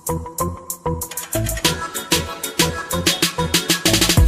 You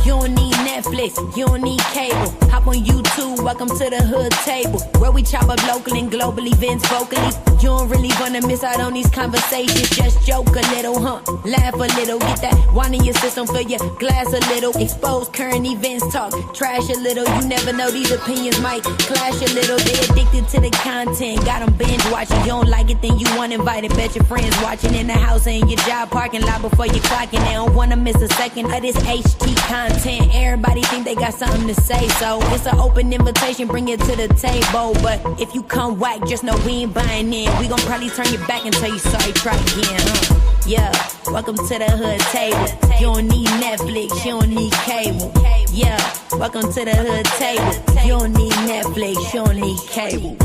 don't need Netflix, you don't need cable. Hop on YouTube, welcome to the hood table, where we chop up local and global events vocally. You don't really wanna miss out on these conversations. Just joke a little, laugh a little, get that wine in your system, fill your glass a little. Expose current events, talk trash a little. You never know, these opinions might clash a little. They addicted to the content, got them binge watching. You don't like it, then you want invited. Bet your friends watching in the house and your job parking lot before you clocking. They don't wanna miss a second of this HT content. Everybody think they got something to say, so it's an open invitation, bring it to the table. But if you come whack, just know we ain't buying in. We gon' probably turn your back and tell you sorry, try again, Yeah, welcome to the hood table. You don't need Netflix, you don't need cable. Yeah, welcome to the hood table. You don't need Netflix, you don't need cable.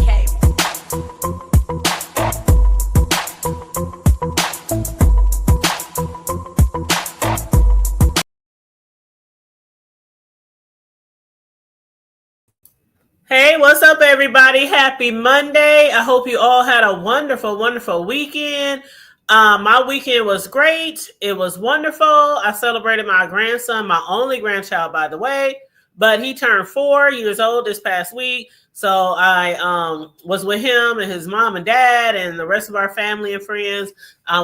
Hey, what's up, everybody? Happy Monday. I hope you all had a wonderful, wonderful weekend. My weekend was great. It was wonderful. I celebrated my grandson, my only grandchild, by the way, but he turned 4 years old this past week. So I was with him and his mom and dad and the rest of our family and friends.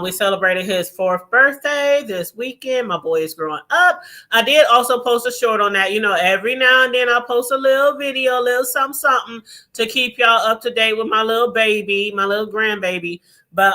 We celebrated his 4th birthday this weekend. My boy is growing up. I did also post a short on that. You know, every now and then I'll post a little video, a little something to keep y'all up to date with my little baby, my little grandbaby. But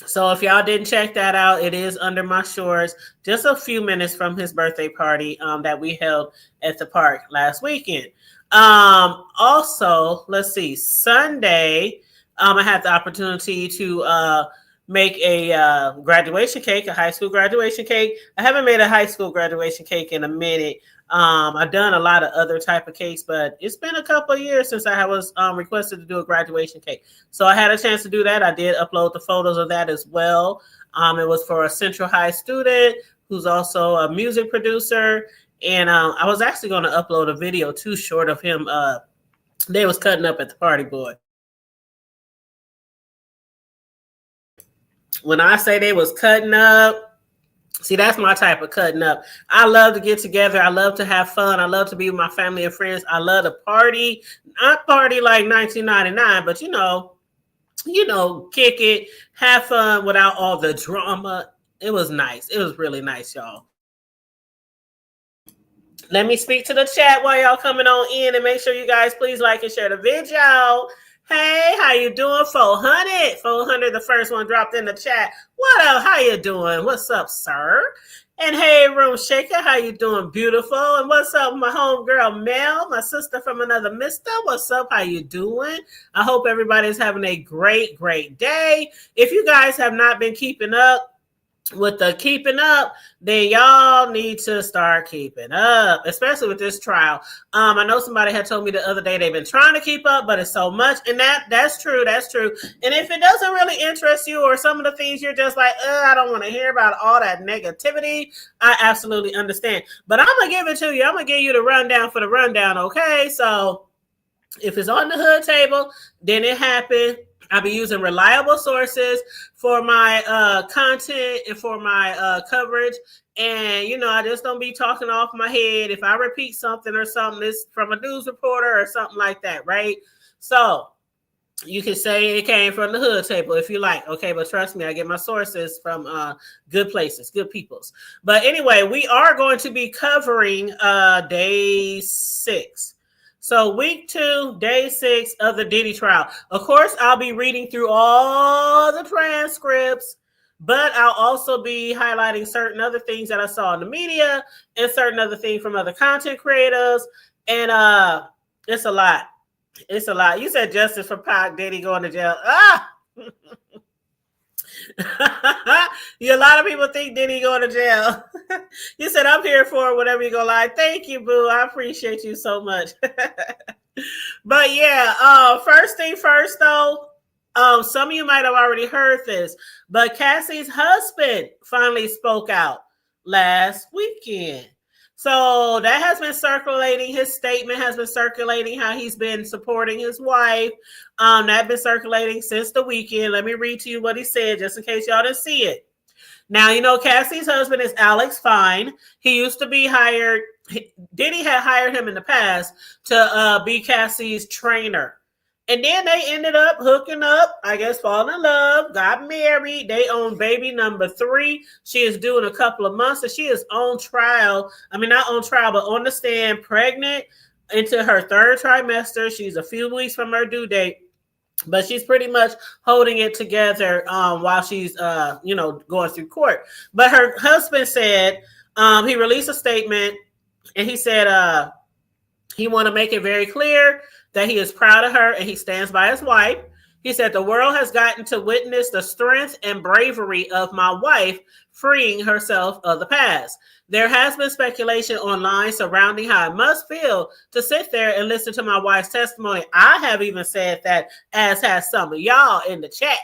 so if y'all didn't check that out, it is under my shorts, just a few minutes from his birthday party that we held at the park last weekend. Also, let's see, Sunday, I had the opportunity to make a graduation cake, a high school graduation cake. I haven't made a high school graduation cake in a minute. I've done a lot of other type of cakes, but it's been a couple of years since I was requested to do a graduation cake. So I had a chance to do that. I did upload the photos of that as well. It was for a Central High student who's also a music producer. And I was actually going to upload a video too short of him. They was cutting up at the party, boy. When I say they was cutting up, see, that's my type of cutting up. I love to get together. I love to have fun. I love to be with my family and friends. I love to party. Not party like 1999, but you know, kick it, have fun without all the drama. It was nice. It was really nice, y'all. Let me speak to the chat while y'all coming on in, and make sure you guys please like and share the video. Hey, how you doing? 400, the first one dropped in the chat. What up? How you doing? What's up, sir? And hey, Room Shaker, how you doing? Beautiful. And what's up, my homegirl Mel, my sister from another mister? What's up? How you doing? I hope everybody's having a great, great day. If you guys have not been keeping up with the keeping up, then y'all need to start keeping up, especially with this trial. I know somebody had told me the other day they've been trying to keep up, but it's so much, and that's true. And if it doesn't really interest you, or some of the things you're just like, I don't want to hear about all that negativity, I absolutely understand. But I'm gonna give it to you. I'm gonna give you the rundown for the rundown, okay? So if it's on the hood table, then it happened. I'll be using reliable sources for my content and for my coverage. And, you know, I just don't be talking off my head. If I repeat something or something, it's from a news reporter or something like that, right? So you can say it came from the hood table if you like. Okay, but trust me, I get my sources from good places, good peoples. But anyway, we are going to be covering day 6. So week 2, day 6 of the Diddy trial. Of course, I'll be reading through all the transcripts, but I'll also be highlighting certain other things that I saw in the media and certain other things from other content creators. And it's a lot. It's a lot. You said justice for Pac, Diddy going to jail. A lot of people think Diddy going to jail. You said I'm here for whatever you go like. Thank you, boo. I appreciate you so much. But yeah, first thing first though, some of you might have already heard this, but Cassie's husband finally spoke out last weekend. So that has been circulating. His statement has been circulating how he's been supporting his wife. That's been circulating since the weekend. Let me read to you what he said, just in case y'all didn't see it. Now, you know, Cassie's husband is Alex Fine. He used to be hired. Diddy had hired him in the past to be Cassie's trainer. And then they ended up hooking up, I guess, falling in love, got married. They own baby number 3. She is due in a couple of months. And she is on trial. I mean, not on trial, but on the stand, pregnant into her 3rd trimester. She's a few weeks from her due date. But she's pretty much holding it together while she's, going through court. But her husband said he released a statement, and he said he want to make it very clear that he is proud of her and he stands by his wife. He said the world has gotten to witness the strength and bravery of my wife freeing herself of the past. There has been speculation online surrounding how it must feel to sit there and listen to my wife's testimony. I have even said that, as has some of y'all in the chat.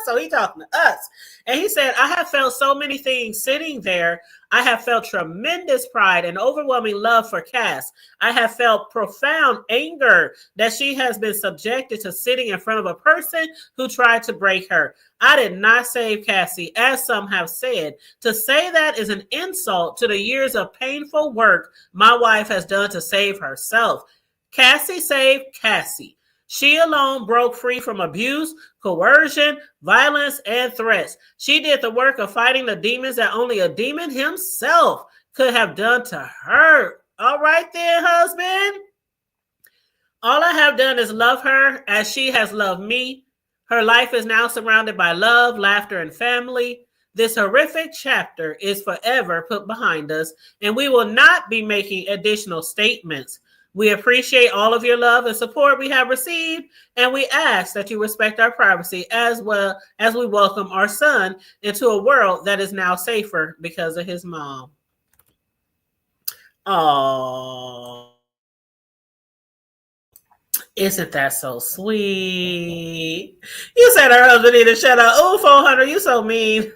So he talking to us. And he said, I have felt so many things sitting there. I have felt tremendous pride and overwhelming love for Cass. I have felt profound anger that she has been subjected to sitting in front of a person who tried to break her. I did not save Cassie, as some have said. To say that is an insult to the years of painful work my wife has done to save herself. Cassie saved Cassie. She alone broke free from abuse, coercion, violence, and threats. She did the work of fighting the demons that only a demon himself could have done to her. All right then, husband. All I have done is love her as she has loved me. Her life is now surrounded by love, laughter, and family. This horrific chapter is forever put behind us, and we will not be making additional statements. We appreciate all of your love and support we have received, and we ask that you respect our privacy as well as we welcome our son into a world that is now safer because of his mom. Oh, isn't that so sweet? You said her husband need to shut up. Oh, 400, you so mean.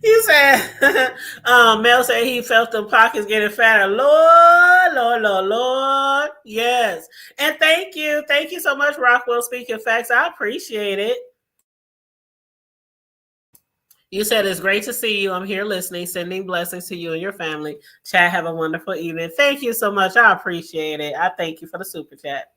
You said, Mel said he felt the pockets getting fatter. Lord, Lord, Lord, Lord. Yes. And thank you. Thank you so much, Rockwell Speaking Facts. I appreciate it. You said it's great to see you. I'm here listening, sending blessings to you and your family. Chat, have a wonderful evening. Thank you so much. I appreciate it. I thank you for the super chat.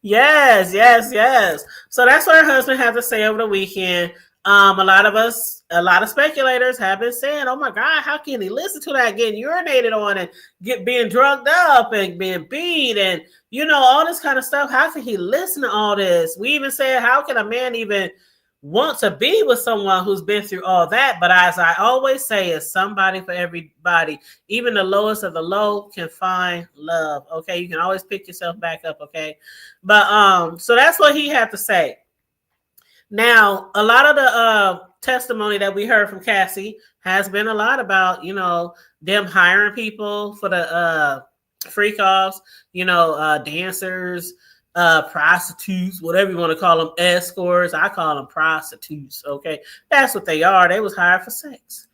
Yes, yes, yes. So that's what her husband had to say over the weekend. A lot of speculators have been saying, oh my God, how can he listen to that, getting urinated on and being drugged up and being beat and, all this kind of stuff. How can he listen to all this? We even said, how can a man even want to be with someone who's been through all that? But as I always say, it's somebody for everybody. Even the lowest of the low can find love. Okay. You can always pick yourself back up. Okay. But, so that's what he had to say. Now, a lot of the testimony that we heard from Cassie has been a lot about, them hiring people for the freak offs, dancers, prostitutes, whatever you want to call them, escorts. I call them prostitutes. Okay. That's what they are. They was hired for sex.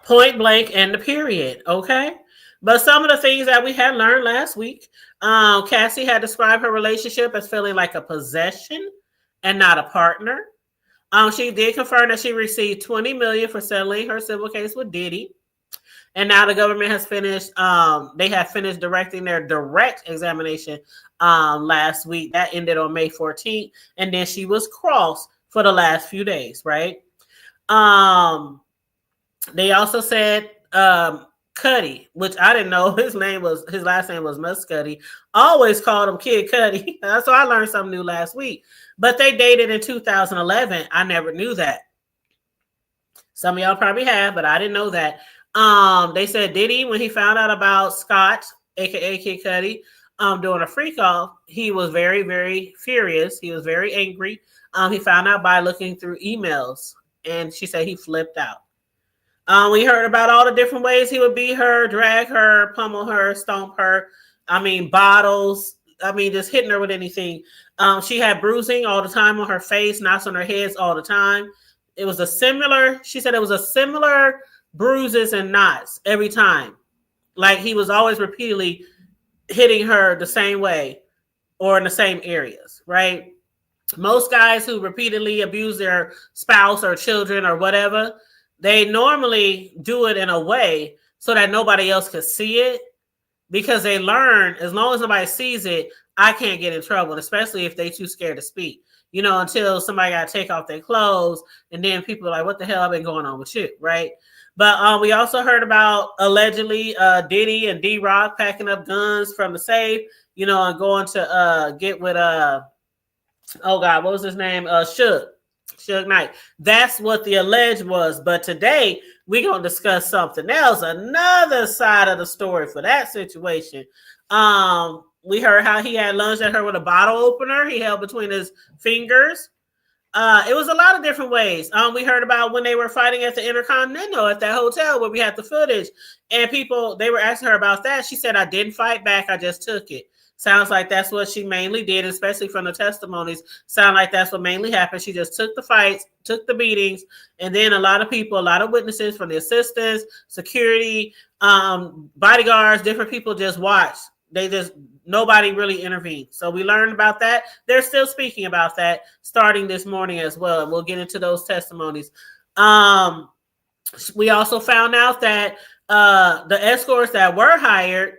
Point blank and the period. Okay. But some of the things that we had learned last week, Cassie had described her relationship as feeling like a possession and not a partner. She did confirm that she received $20 million for settling her civil case with Diddy. And now the government has finished, they have finished directing their direct examination last week. That ended on May 14th. And then she was crossed for the last few days, right? They also said Cuddy, which I didn't know his last name was Muscuddy. I always called him Kid Cuddy. So I learned something new last week. But they dated in 2011. I never knew that. Some of y'all probably have, but I didn't know that. They said Diddy, when he found out about Scott, aka Kid Cuddy, doing a freak off, he was very, very furious. He was very angry. He found out by looking through emails, and she said he flipped out. We heard about all the different ways he would beat her, drag her, pummel her, stomp her. Bottles. Just hitting her with anything. She had bruising all the time on her face, knots on her heads all the time. She said it was a similar bruises and knots every time. Like he was always repeatedly hitting her the same way or in the same areas, right? Most guys who repeatedly abuse their spouse or children or whatever, they normally do it in a way so that nobody else could see it, because they learn as long as nobody sees it, I can't get in trouble, especially if they too scared to speak. You know, until somebody got to take off their clothes, and then people are like, what the hell have been going on with you, right? But we also heard about allegedly Diddy and D-Rock packing up guns from the safe, you know, and going to get with, oh God, what was his name? Suge Knight. That's what the alleged was. But today, we're going to discuss something else, another side of the story for that situation. We heard how he had lunged at her with a bottle opener he held between his fingers. It was a lot of different ways. We heard about when they were fighting at the Intercontinental at that hotel where we had the footage, and people, they were asking her about that. She said, I didn't fight back. I just took it. Sounds like that's what she mainly did, especially from the testimonies. Sound like that's what mainly happened. She just took the fights, took the beatings, and then a lot of people, a lot of witnesses from the assistants, security, bodyguards, different people just watched. Nobody really intervened. So we learned about that. They're still speaking about that starting this morning as well. And we'll get into those testimonies. We also found out that the escorts that were hired,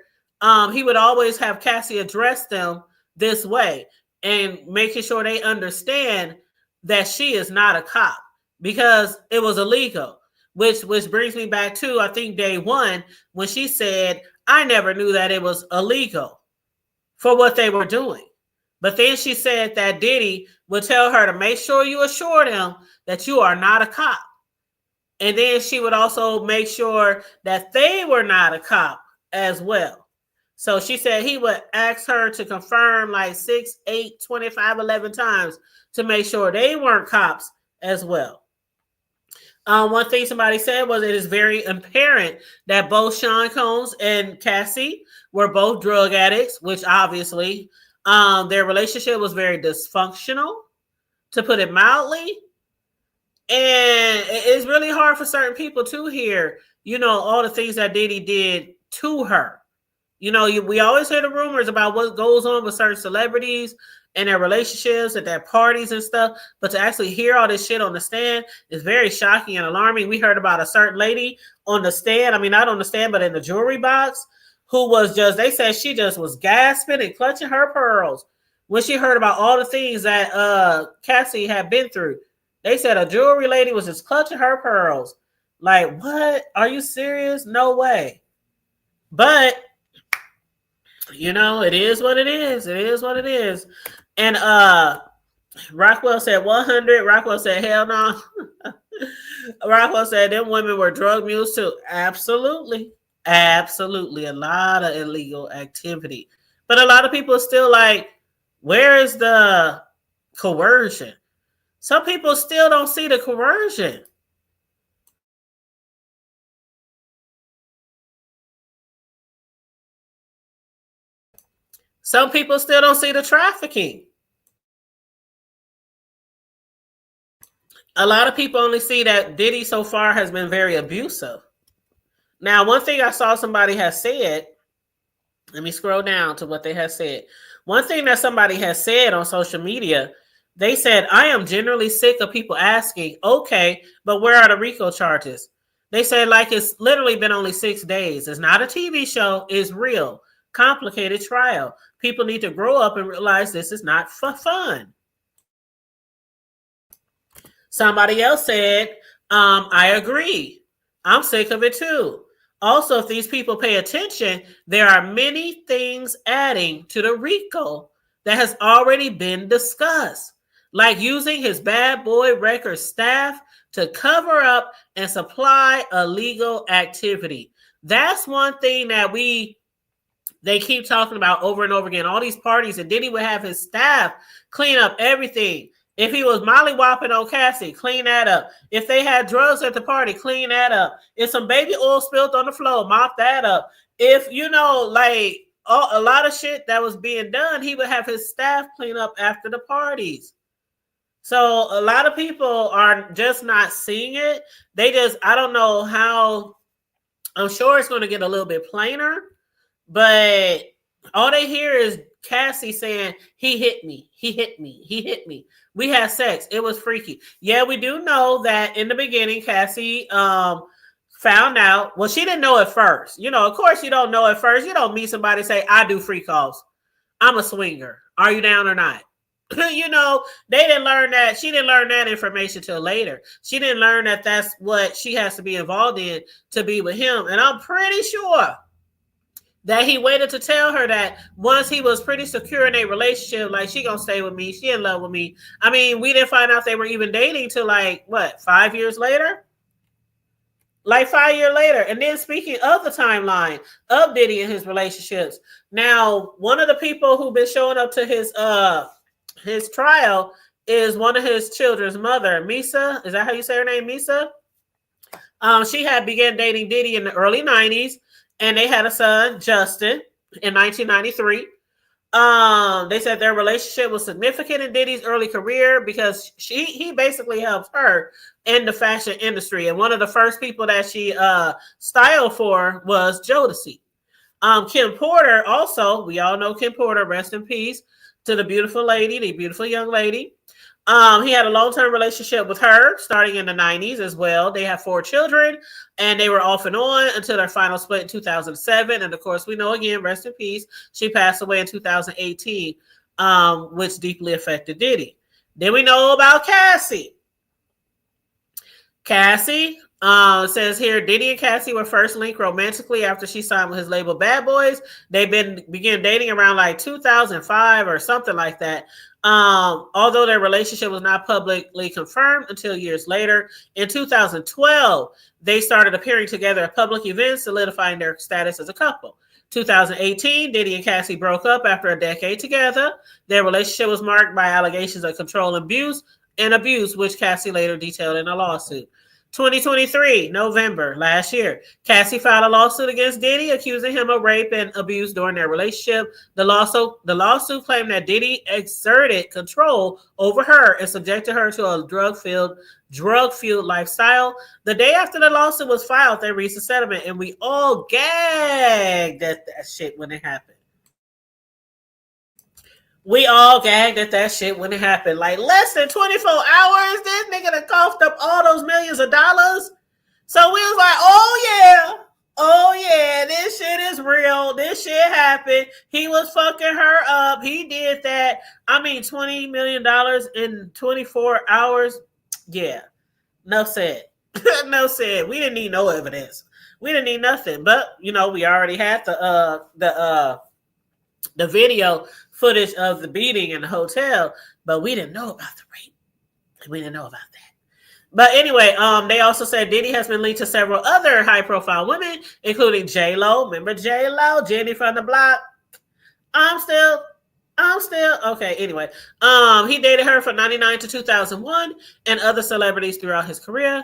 he would always have Cassie address them this way and making sure they understand that she is not a cop, because it was illegal, which brings me back to, I think, day one, when she said, I never knew that it was illegal for what they were doing. But then she said that Diddy would tell her to make sure you assure them that you are not a cop. And then she would also make sure that they were not a cop as well. So she said he would ask her to confirm like 6, 8, 25, 11 times to make sure they weren't cops as well. One thing somebody said was it is very apparent that both Sean Combs and Cassie were both drug addicts, which obviously their relationship was very dysfunctional, to put it mildly. And it's really hard for certain people to hear, you know, all the things that Diddy did to her. You know, we always hear the rumors about what goes on with certain celebrities and their relationships at their parties and stuff. But to actually hear all this shit on the stand is very shocking and alarming. We heard about a certain lady on the stand. I mean, not on the stand, but in the jewelry box, who was just, they said she just was gasping and clutching her pearls when she heard about all the things that Cassie had been through. They said a jewelry lady was just clutching her pearls. Like, what? Are you serious? No way. But, you know, it is what it is. It is what it is. And Rockwell said 100. Rockwell said, hell no. Rockwell said them women were drug mules too. Absolutely. Absolutely. A lot of illegal activity. But a lot of people are still like, where is the coercion? Some people still don't see the coercion. Some people still don't see the trafficking. A lot of people only see that Diddy so far has been very abusive. Now, one thing I saw somebody has said, let me scroll down to what they have said. One thing that somebody has said on social media, they said, I am generally sick of people asking, okay, but where are the RICO charges? They said, like, it's literally been only 6 days. It's not a TV show. It's real. Complicated trial. People need to grow up and realize this is not for fun. Somebody else said, I agree. I'm sick of it too. Also, if these people pay attention, there are many things adding to the RICO that has already been discussed, like using his bad boy record staff to cover up and supply illegal activity. That's one thing that they keep talking about over and over again. All these parties, and Diddy would have his staff clean up everything. If he was mollywopping on Cassie, clean that up. If they had drugs at the party, clean that up. If some baby oil spilled on the floor, mop that up. If, you know, like a lot of shit that was being done, he would have his staff clean up after the parties. So a lot of people are just not seeing it. I don't know how, I'm sure it's going to get a little bit plainer, but all they hear is Cassie saying, he hit me, he hit me, he hit me. We had sex. It was freaky. Yeah, we do know that in the beginning, Cassie found out. Well, she didn't know at first. Of course you don't know at first. You don't meet somebody and say, I do free calls. I'm a swinger. Are you down or not? They didn't learn that. She didn't learn that information till later. She didn't learn that that's what she has to be involved in to be with him. And I'm pretty sure that he waited to tell her that once he was pretty secure in a relationship, like, she gonna stay with me, she in love with me. I mean, we didn't find out they were even dating till 5 years later? Like 5 years later. And then, speaking of the timeline of Diddy and his relationships, now one of the people who've been showing up to his trial is one of his children's mother, Misa. Is that how you say her name, Misa? She had began dating Diddy in the early 90s, and they had a son, Justin, in 1993. They said their relationship was significant in Diddy's early career because he basically helped her in the fashion industry. And one of the first people that she styled for was Jodeci. Kim Porter also, we all know Kim Porter, rest in peace to the beautiful young lady. He had a long-term relationship with her starting in the 90s as well. They have 4 children, and they were off and on until their final split in 2007. And of course, we know, again, rest in peace, she passed away in 2018, which deeply affected Diddy. Then we know about Cassie. Cassie says here, Diddy and Cassie were first linked romantically after she signed with his label Bad Boys. They began dating around 2005 or something like that. Although their relationship was not publicly confirmed until years later. In 2012, they started appearing together at public events, solidifying their status as a couple. 2018, Diddy and Cassie broke up after a decade together. Their relationship was marked by allegations of control and abuse, which Cassie later detailed in a lawsuit. 2023, November, last year, Cassie filed a lawsuit against Diddy, accusing him of rape and abuse during their relationship. The lawsuit claimed that Diddy exerted control over her and subjected her to a drug-fueled lifestyle. The day after the lawsuit was filed, they reached a settlement, and we all gagged at that shit when it happened. We all gagged at that shit when it happened. Less than 24 hours, this nigga done coughed up all those millions of dollars. So we was like, oh yeah, this shit is real. This shit happened. He was fucking her up. He did that. I mean, $20 million in 24 hours. Yeah. No said. No said. We didn't need no evidence. We didn't need nothing. But, we already had the video footage of the beating in the hotel, but we didn't know about the rape. We didn't know about that. But anyway, they also said Diddy has been linked to several other high-profile women, including J-Lo. Remember J-Lo? Jenny from the block. I'm still okay. Anyway, he dated her from 1999 to 2001 and other celebrities throughout his career.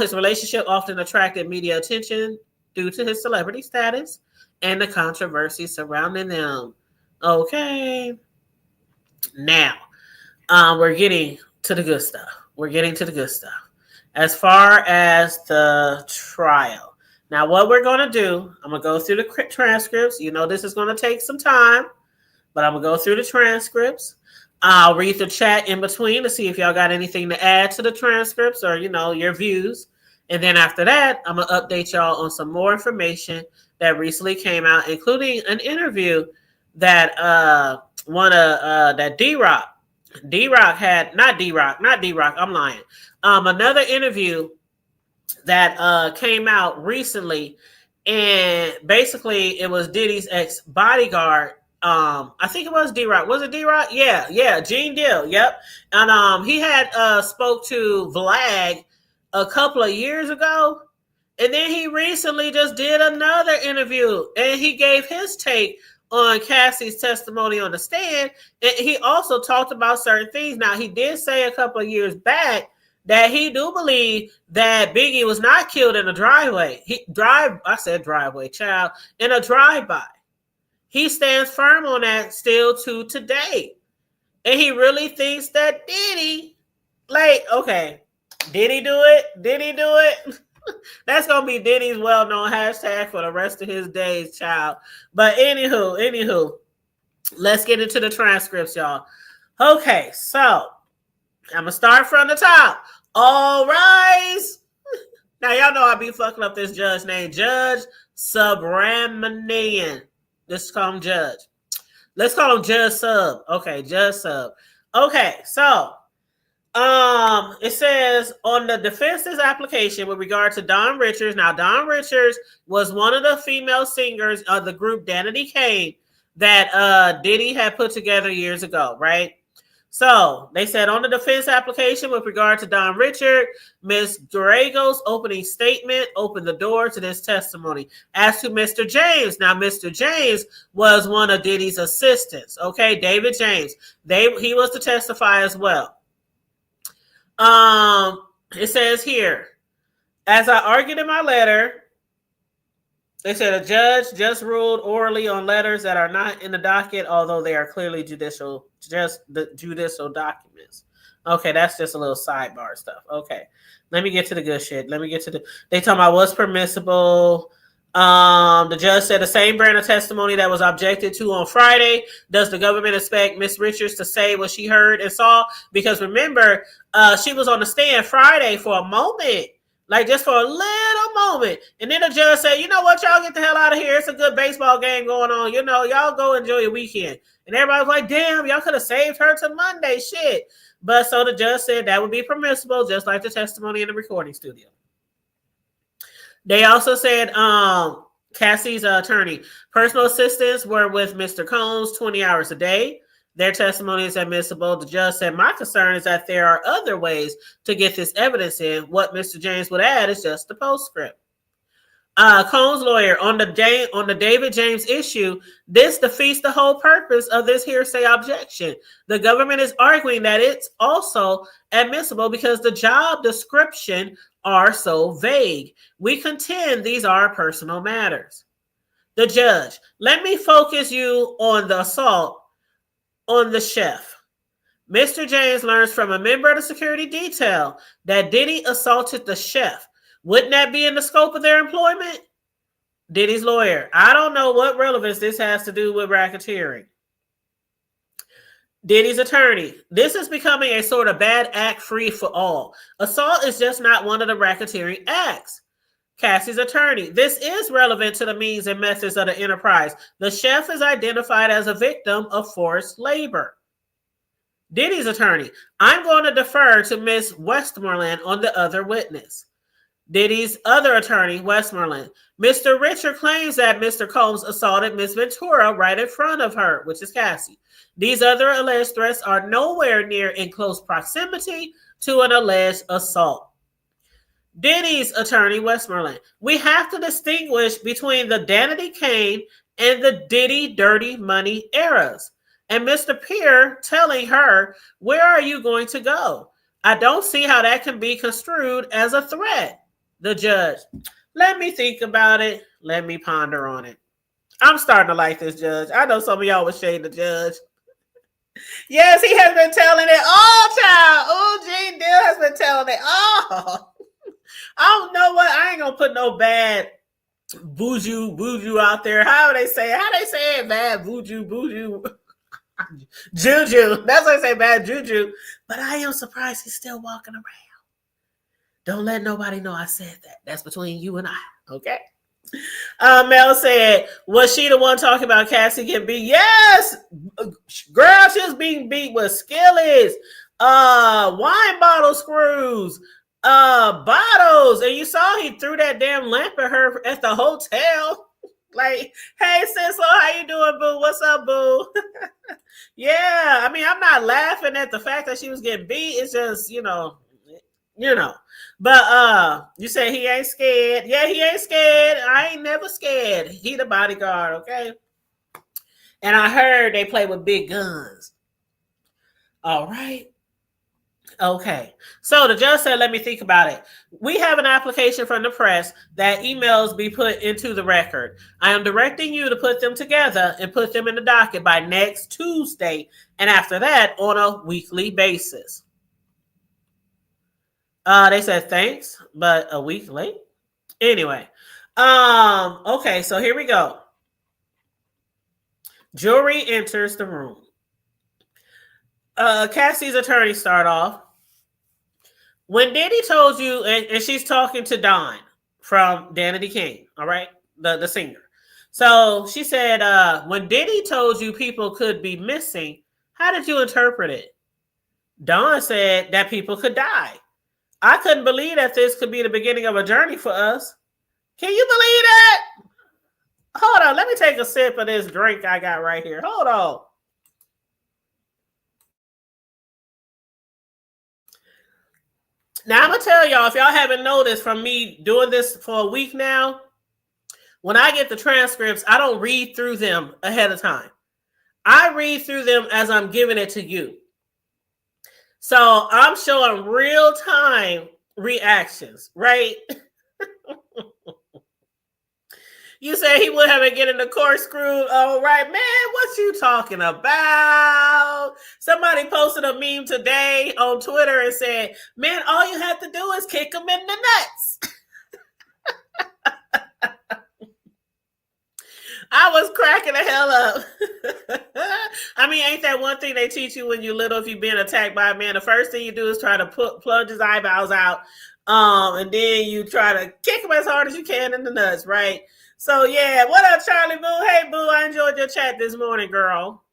His relationship often attracted media attention due to his celebrity status and the controversy surrounding them. Okay. Now, we're getting to the good stuff. As far as the trial. Now, what we're going to do, I'm going to go through the transcripts. This is going to take some time, but I'm going to go through the transcripts. I'll read the chat in between to see if y'all got anything to add to the transcripts or, your views. And then after that, I'm going to update y'all on some more information that recently came out, including an interview that that D-Rock had, not D-Rock, I'm lying. Another interview that came out recently, and basically it was Diddy's ex-bodyguard. I think it was D-Rock. Was it D-Rock? Yeah, Gene Deal. Yep. And he had spoke to Vlad a couple of years ago, and then he recently just did another interview, and he gave his take on Cassie's testimony on the stand. And he also talked about certain things. Now, he did say a couple of years back that he do believe that Biggie was not killed in a driveway. In a drive-by. He stands firm on that still to today. And he really thinks that Diddy Like, okay, did he do it? Did he do it? That's gonna be Diddy's well-known hashtag for the rest of his days, child. But anywho, let's get into the transcripts, y'all. Okay, so I'm gonna start from the top. All rise. Now y'all know I be fucking up this judge name, Judge Subramanian. Let's call him Judge. Let's call him Judge Sub. Okay, Judge Sub. Okay, so it says on the defense's application with regard to Don Richards. Now, Don Richards was one of the female singers of the group Danity Kane that Diddy had put together years ago, right? So they said on the defense application with regard to Don Richard, Ms. Drago's opening statement opened the door to this testimony. As to Mr. James, now Mr. James was one of Diddy's assistants, okay? David James. He was to testify as well. It says here, as I argued in my letter, they said a judge just ruled orally on letters that are not in the docket, although they are clearly judicial documents. Okay, that's just a little sidebar stuff. Okay, let me get to the good shit. They talking about what's permissible. The judge said the same brand of testimony that was objected to on Friday. Does the government expect Miss Richards to say what she heard and saw? Because remember, she was on the stand Friday for a moment. Like just for a little moment. And then the judge said, you know what, y'all get the hell out of here. It's a good baseball game going on. You know, y'all go enjoy your weekend. And everybody was like, damn, y'all could have saved her to Monday. Shit. But so the judge said that would be permissible, just like the testimony in the recording studio. They also said Cassie's attorney, personal assistants were with Mr. Combs 20 hours a day. Their testimony is admissible. The judge said, my concern is that there are other ways to get this evidence in. What Mr. James would add is just the postscript. Combs' lawyer, on the David James issue, this defeats the whole purpose of this hearsay objection. The government is arguing that it's also admissible because the job description are so vague. We contend these are personal matters. The judge, let me focus you on the assault on the chef. Mr. James learns from a member of the security detail that Diddy assaulted the chef. Wouldn't that be in the scope of their employment? Diddy's lawyer, I don't know what relevance this has to do with racketeering. Diddy's attorney, this is becoming a sort of bad act free for all. Assault is just not one of the racketeering acts. Cassie's attorney, this is relevant to the means and methods of the enterprise. The chef is identified as a victim of forced labor. Diddy's attorney, I'm going to defer to Ms. Westmoreland on the other witness. Diddy's other attorney, Westmoreland, Mr. Richard claims that Mr. Combs assaulted Ms. Ventura right in front of her, which is Cassie. These other alleged threats are nowhere near in close proximity to an alleged assault. Diddy's attorney, Westmoreland, we have to distinguish between the Danity Kane and the Diddy dirty money eras. And Mr. Peer telling her, where are you going to go? I don't see how that can be construed as a threat. The judge, let me think about it. Let me ponder on it. I'm starting to like this judge. I know some of y'all was shading the judge. Yes, he has been telling it all, child. Oh, Gene Dill has been telling it all. I don't know what. I ain't gonna put no bad buju out there. How they say it? Bad buju. Juju. That's what I say, bad juju. But I am surprised he's still walking around. Don't let nobody know I said that. That's between you and I. Okay. Mel said, was she the one talking about Cassie getting beat? Yes, girl, she was being beat with skillets, wine bottle screws, bottles, and you saw he threw that damn lamp at her at the hotel. Like, hey, sis, how you doing, boo? What's up, boo? Yeah, I mean, I'm not laughing at the fact that she was getting beat. It's just, you know. But you say he ain't scared. Yeah, he ain't scared. I ain't never scared. He the bodyguard, okay? And I heard they play with big guns. All right. Okay. So the judge said, let me think about it. We have an application from the press that emails be put into the record. I am directing you to put them together and put them in the docket by next Tuesday. And after that, on a weekly basis. They said thanks, but a week late. Anyway, okay, so here we go. Jury enters the room. Cassie's attorney start off. When Diddy told you, and she's talking to Don from Danity Kane, all right, the singer. So she said, when Diddy told you people could be missing, how did you interpret it? Don said that people could die. I couldn't believe that this could be the beginning of a journey for us. Can you believe that? Hold on, let me take a sip of this drink I got right here. Hold on. Now, I'm going to tell y'all, if y'all haven't noticed from me doing this for a week now, when I get the transcripts, I don't read through them ahead of time. I read through them as I'm giving it to you. So I'm showing real-time reactions, right? You say he would have been getting the corkscrew. All right, man, what you talking about? Somebody posted a meme today on Twitter and said, man, all you have to do is kick him in the nuts. I was cracking the hell up. I mean, ain't that one thing they teach you when you're little, if you're being attacked by a man, the first thing you do is try to plunge his eyeballs out, and then you try to kick him as hard as you can in the nuts, right? So, yeah, what up, Charlie Boo? Hey, Boo, I enjoyed your chat this morning, girl.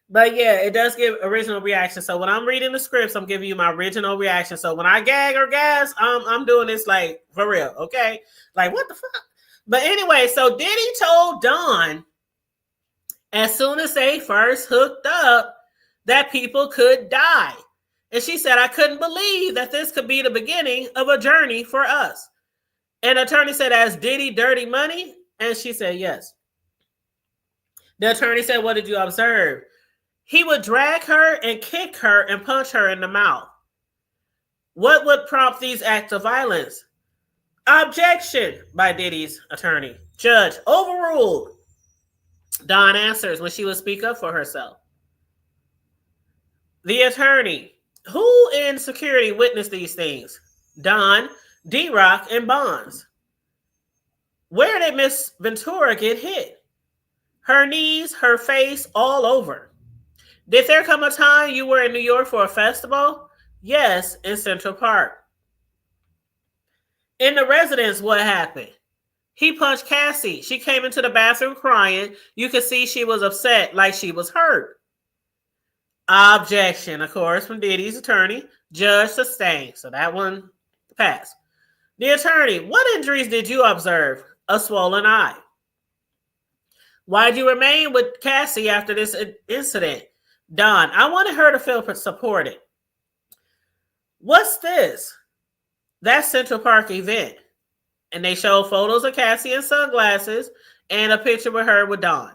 But, yeah, it does give original reaction. So, when I'm reading the scripts, I'm giving you my original reaction. So, when I gag or gas, I'm doing this, like, for real, okay? Like, what the fuck? But anyway, so Diddy told Dawn, as soon as they first hooked up, that people could die. And she said, I couldn't believe that this could be the beginning of a journey for us. And the attorney said, as Diddy dirty money? And she said, yes. The attorney said, what did you observe? He would drag her and kick her and punch her in the mouth. What would prompt these acts of violence? Objection by Diddy's attorney. Judge, overruled. Dawn answers when she would speak up for herself. The attorney, who in security witnessed these things? Dawn, D-Rock, and Bonds. Where did Miss Ventura get hit? Her knees, her face, all over. Did there come a time you were in New York for a festival? Yes, in Central Park. In the residence, what happened? He punched Cassie. She came into the bathroom crying. You could see she was upset, like she was hurt. Objection, of course, from Diddy's attorney. Judge sustained. So that one passed. The attorney, what injuries did you observe? A swollen eye. Why did you remain with Cassie after this incident? Don, I wanted her to feel supported. What's this? That's Central Park event. And they show photos of Cassie in sunglasses and a picture with her with Dawn.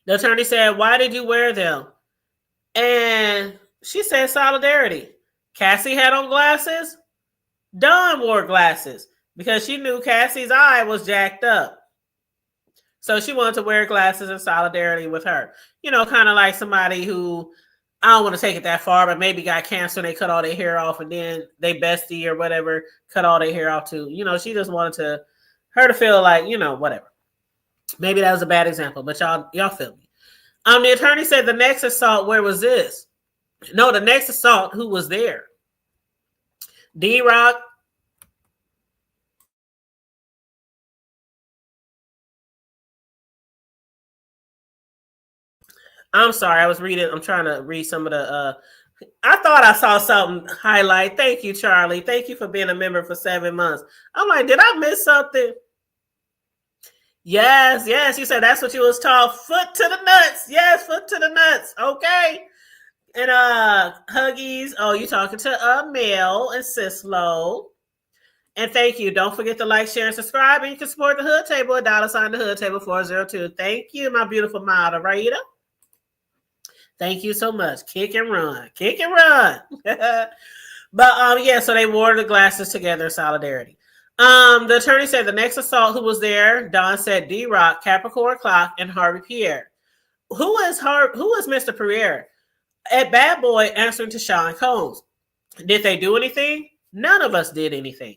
The attorney said, why did you wear them? And she said solidarity. Cassie had on glasses. Dawn wore glasses because she knew Cassie's eye was jacked up. So she wanted to wear glasses in solidarity with her. You know, kind of like somebody who, I don't want to take it that far, but maybe got cancer and they cut all their hair off and then they bestie or whatever cut all their hair off too. You know, she just wanted her to feel like, you know, whatever. Maybe that was a bad example, but y'all feel me. The attorney said the next assault, where was this? No, the next assault, who was there? D-Rock. I'm sorry, I was reading. I'm trying to read some of the. I thought I saw something highlight. Thank you, Charlie. Thank you for being a member for 7 months. I'm like, did I miss something? Yes. You said that's what you was taught. Foot to the nuts. Yes, foot to the nuts. Okay. And Huggies. Oh, you talking to Mel and Sislo. And thank you. Don't forget to like, share, and subscribe. And you can support the Hood Table at $sign the Hood Table 402. Thank you, my beautiful moderator. Thank you so much. Kick and run. Kick and run. But yeah, so they wore the glasses together in solidarity. The attorney said the next assault, who was there? Don said D-Rock, Capricorn Clock, and Harvey Pierre. Who is Mr. Pierre? At Bad Boy answering to Sean Combs. Did they do anything? None of us did anything.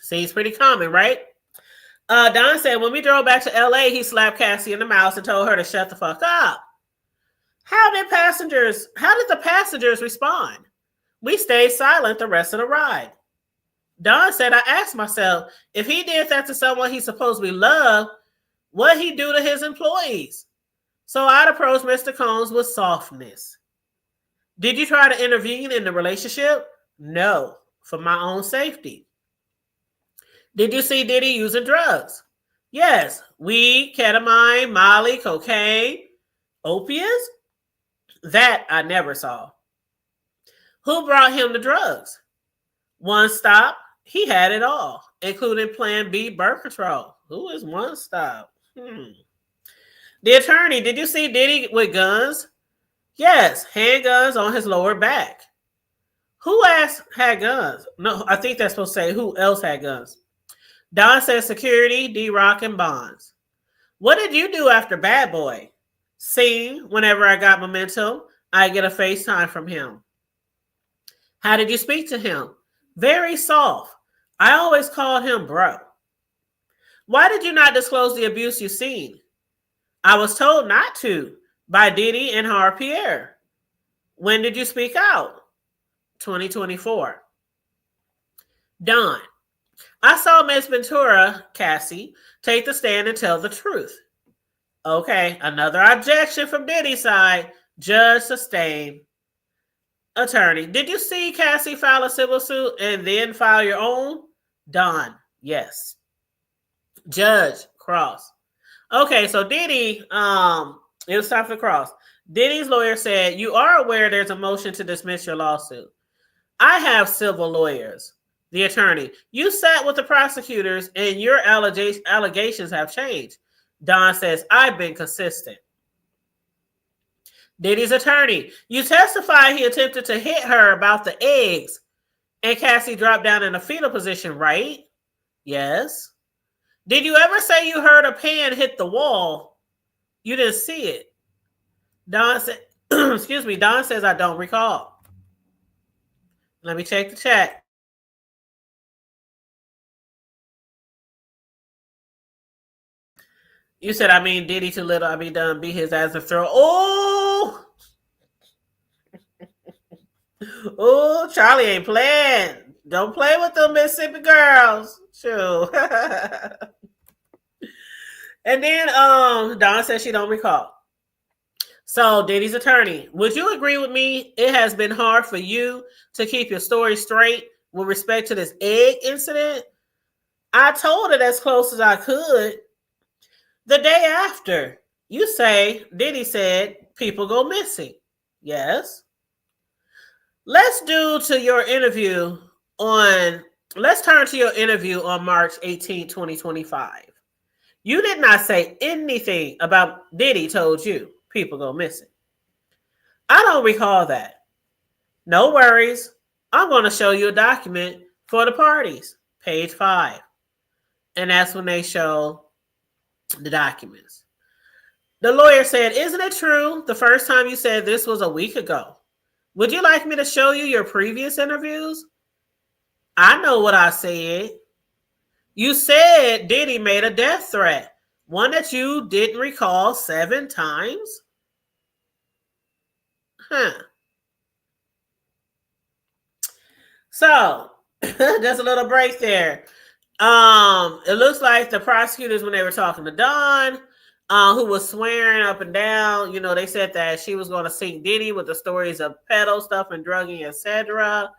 Seems pretty common, right? Don said, when we drove back to LA, he slapped Cassie in the mouth and told her to shut the fuck up. How did the passengers respond? We stayed silent the rest of the ride. Don said, I asked myself, if he did that to someone he supposedly loved, what'd he do to his employees? So I'd approach Mr. Combs with softness. Did you try to intervene in the relationship? No, for my own safety. Did you see Diddy using drugs? Yes, weed, ketamine, Molly, cocaine, opiates? That I never saw. Who brought him the drugs? One Stop, he had it all, including Plan B birth control. Who is One Stop? The attorney, did you see Diddy with guns? Yes, handguns on his lower back. Who else had guns? No, I think that's supposed to say who else had guns. Don says security, D-Rock, and Bonds. What did you do after Bad Boy? Sing whenever I got momentum. I get a FaceTime from him. How did you speak to him? Very soft. I always called him bro. Why did you not disclose the abuse you seen? I was told not to by Diddy and Har Pierre. When did you speak out? 2024. Don. I saw Ms. Ventura, Cassie, take the stand and tell the truth. Okay, another objection from Diddy's side. Judge sustained. Attorney, did you see Cassie file a civil suit and then file your own? Don, yes. Judge, cross. Okay, so Diddy, it was time for cross. Diddy's lawyer said, you are aware there's a motion to dismiss your lawsuit. I have civil lawyers. The attorney, you sat with the prosecutors and your allegations have changed. Don says, I've been consistent. Diddy's attorney, you testified he attempted to hit her about the eggs and Cassie dropped down in a fetal position, right? Yes. Did you ever say you heard a pan hit the wall? You didn't see it. Don said, excuse me, Don says, I don't recall. Let me check the chat. You said, I mean, Diddy too little, I be done, beat his ass and throw. Oh! Oh, Charlie ain't playing. Don't play with them Mississippi girls. Sure. And then Don says she don't recall. So Diddy's attorney, would you agree with me? It has been hard for you to keep your story straight with respect to this egg incident. I told it as close as I could. The day after, you say, Diddy said, people go missing. Yes. Let's turn to your interview on March 18, 2025. You did not say anything about Diddy told you people go missing. I don't recall that. No worries. I'm going to show you a document for the parties, page 5. And that's when they show the documents. The lawyer said, isn't it true the first time you said this was a week ago? Would you like me to show you your previous interviews? I know what I said. You said Diddy made a death threat, one that you didn't recall 7 times? So, just a little break there. It looks like the prosecutors, when they were talking to Don, who was swearing up and down, they said that she was going to sink Diddy with the stories of pedo stuff and drugging, etc.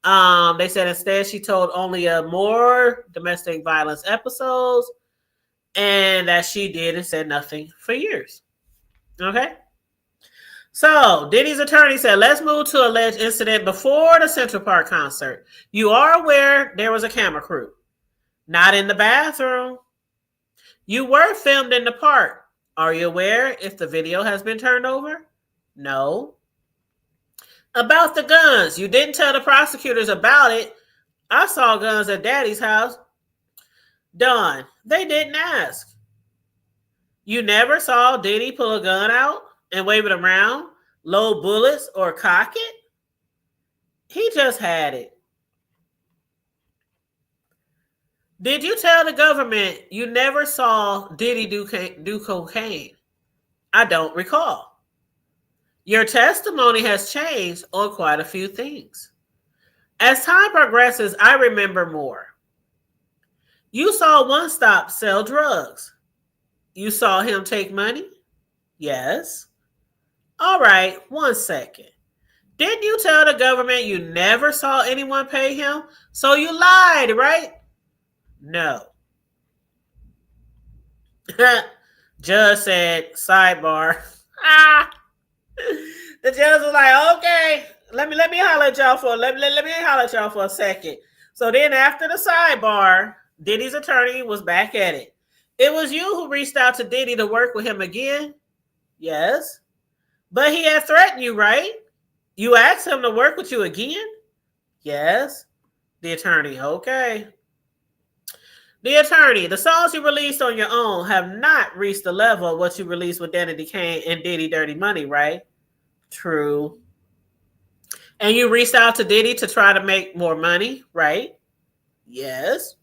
They said instead she told only more domestic violence episodes and that she did and said nothing for years. Okay. So Diddy's attorney said, let's move to alleged incident before the Central Park concert. You are aware there was a camera crew. Not in the bathroom. You were filmed in the park. Are you aware if the video has been turned over? No. About the guns, you didn't tell the prosecutors about it. I saw guns at Daddy's house. Don, they didn't ask. You never saw Diddy pull a gun out and wave it around, load bullets, or cock it? He just had it. Did you tell the government you never saw Diddy do cocaine? I don't recall. Your testimony has changed on quite a few things. As time progresses, I remember more. You saw One Stop sell drugs. You saw him take money? Yes. All right, 1 second. Didn't you tell the government you never saw anyone pay him? So you lied, right? No. Judge said, sidebar. The judge was like, okay, let me holler at y'all for let me holler at y'all for a second. So then after the sidebar, Diddy's attorney was back at it. It was you who reached out to Diddy to work with him again? Yes. But he had threatened you, right? You asked him to work with you again? Yes. The attorney, okay. The attorney, the songs you released on your own have not reached the level of what you released with Danity, Kane, and Diddy Dirty Money, right? True. And you reached out to Diddy to try to make more money, right? Yes.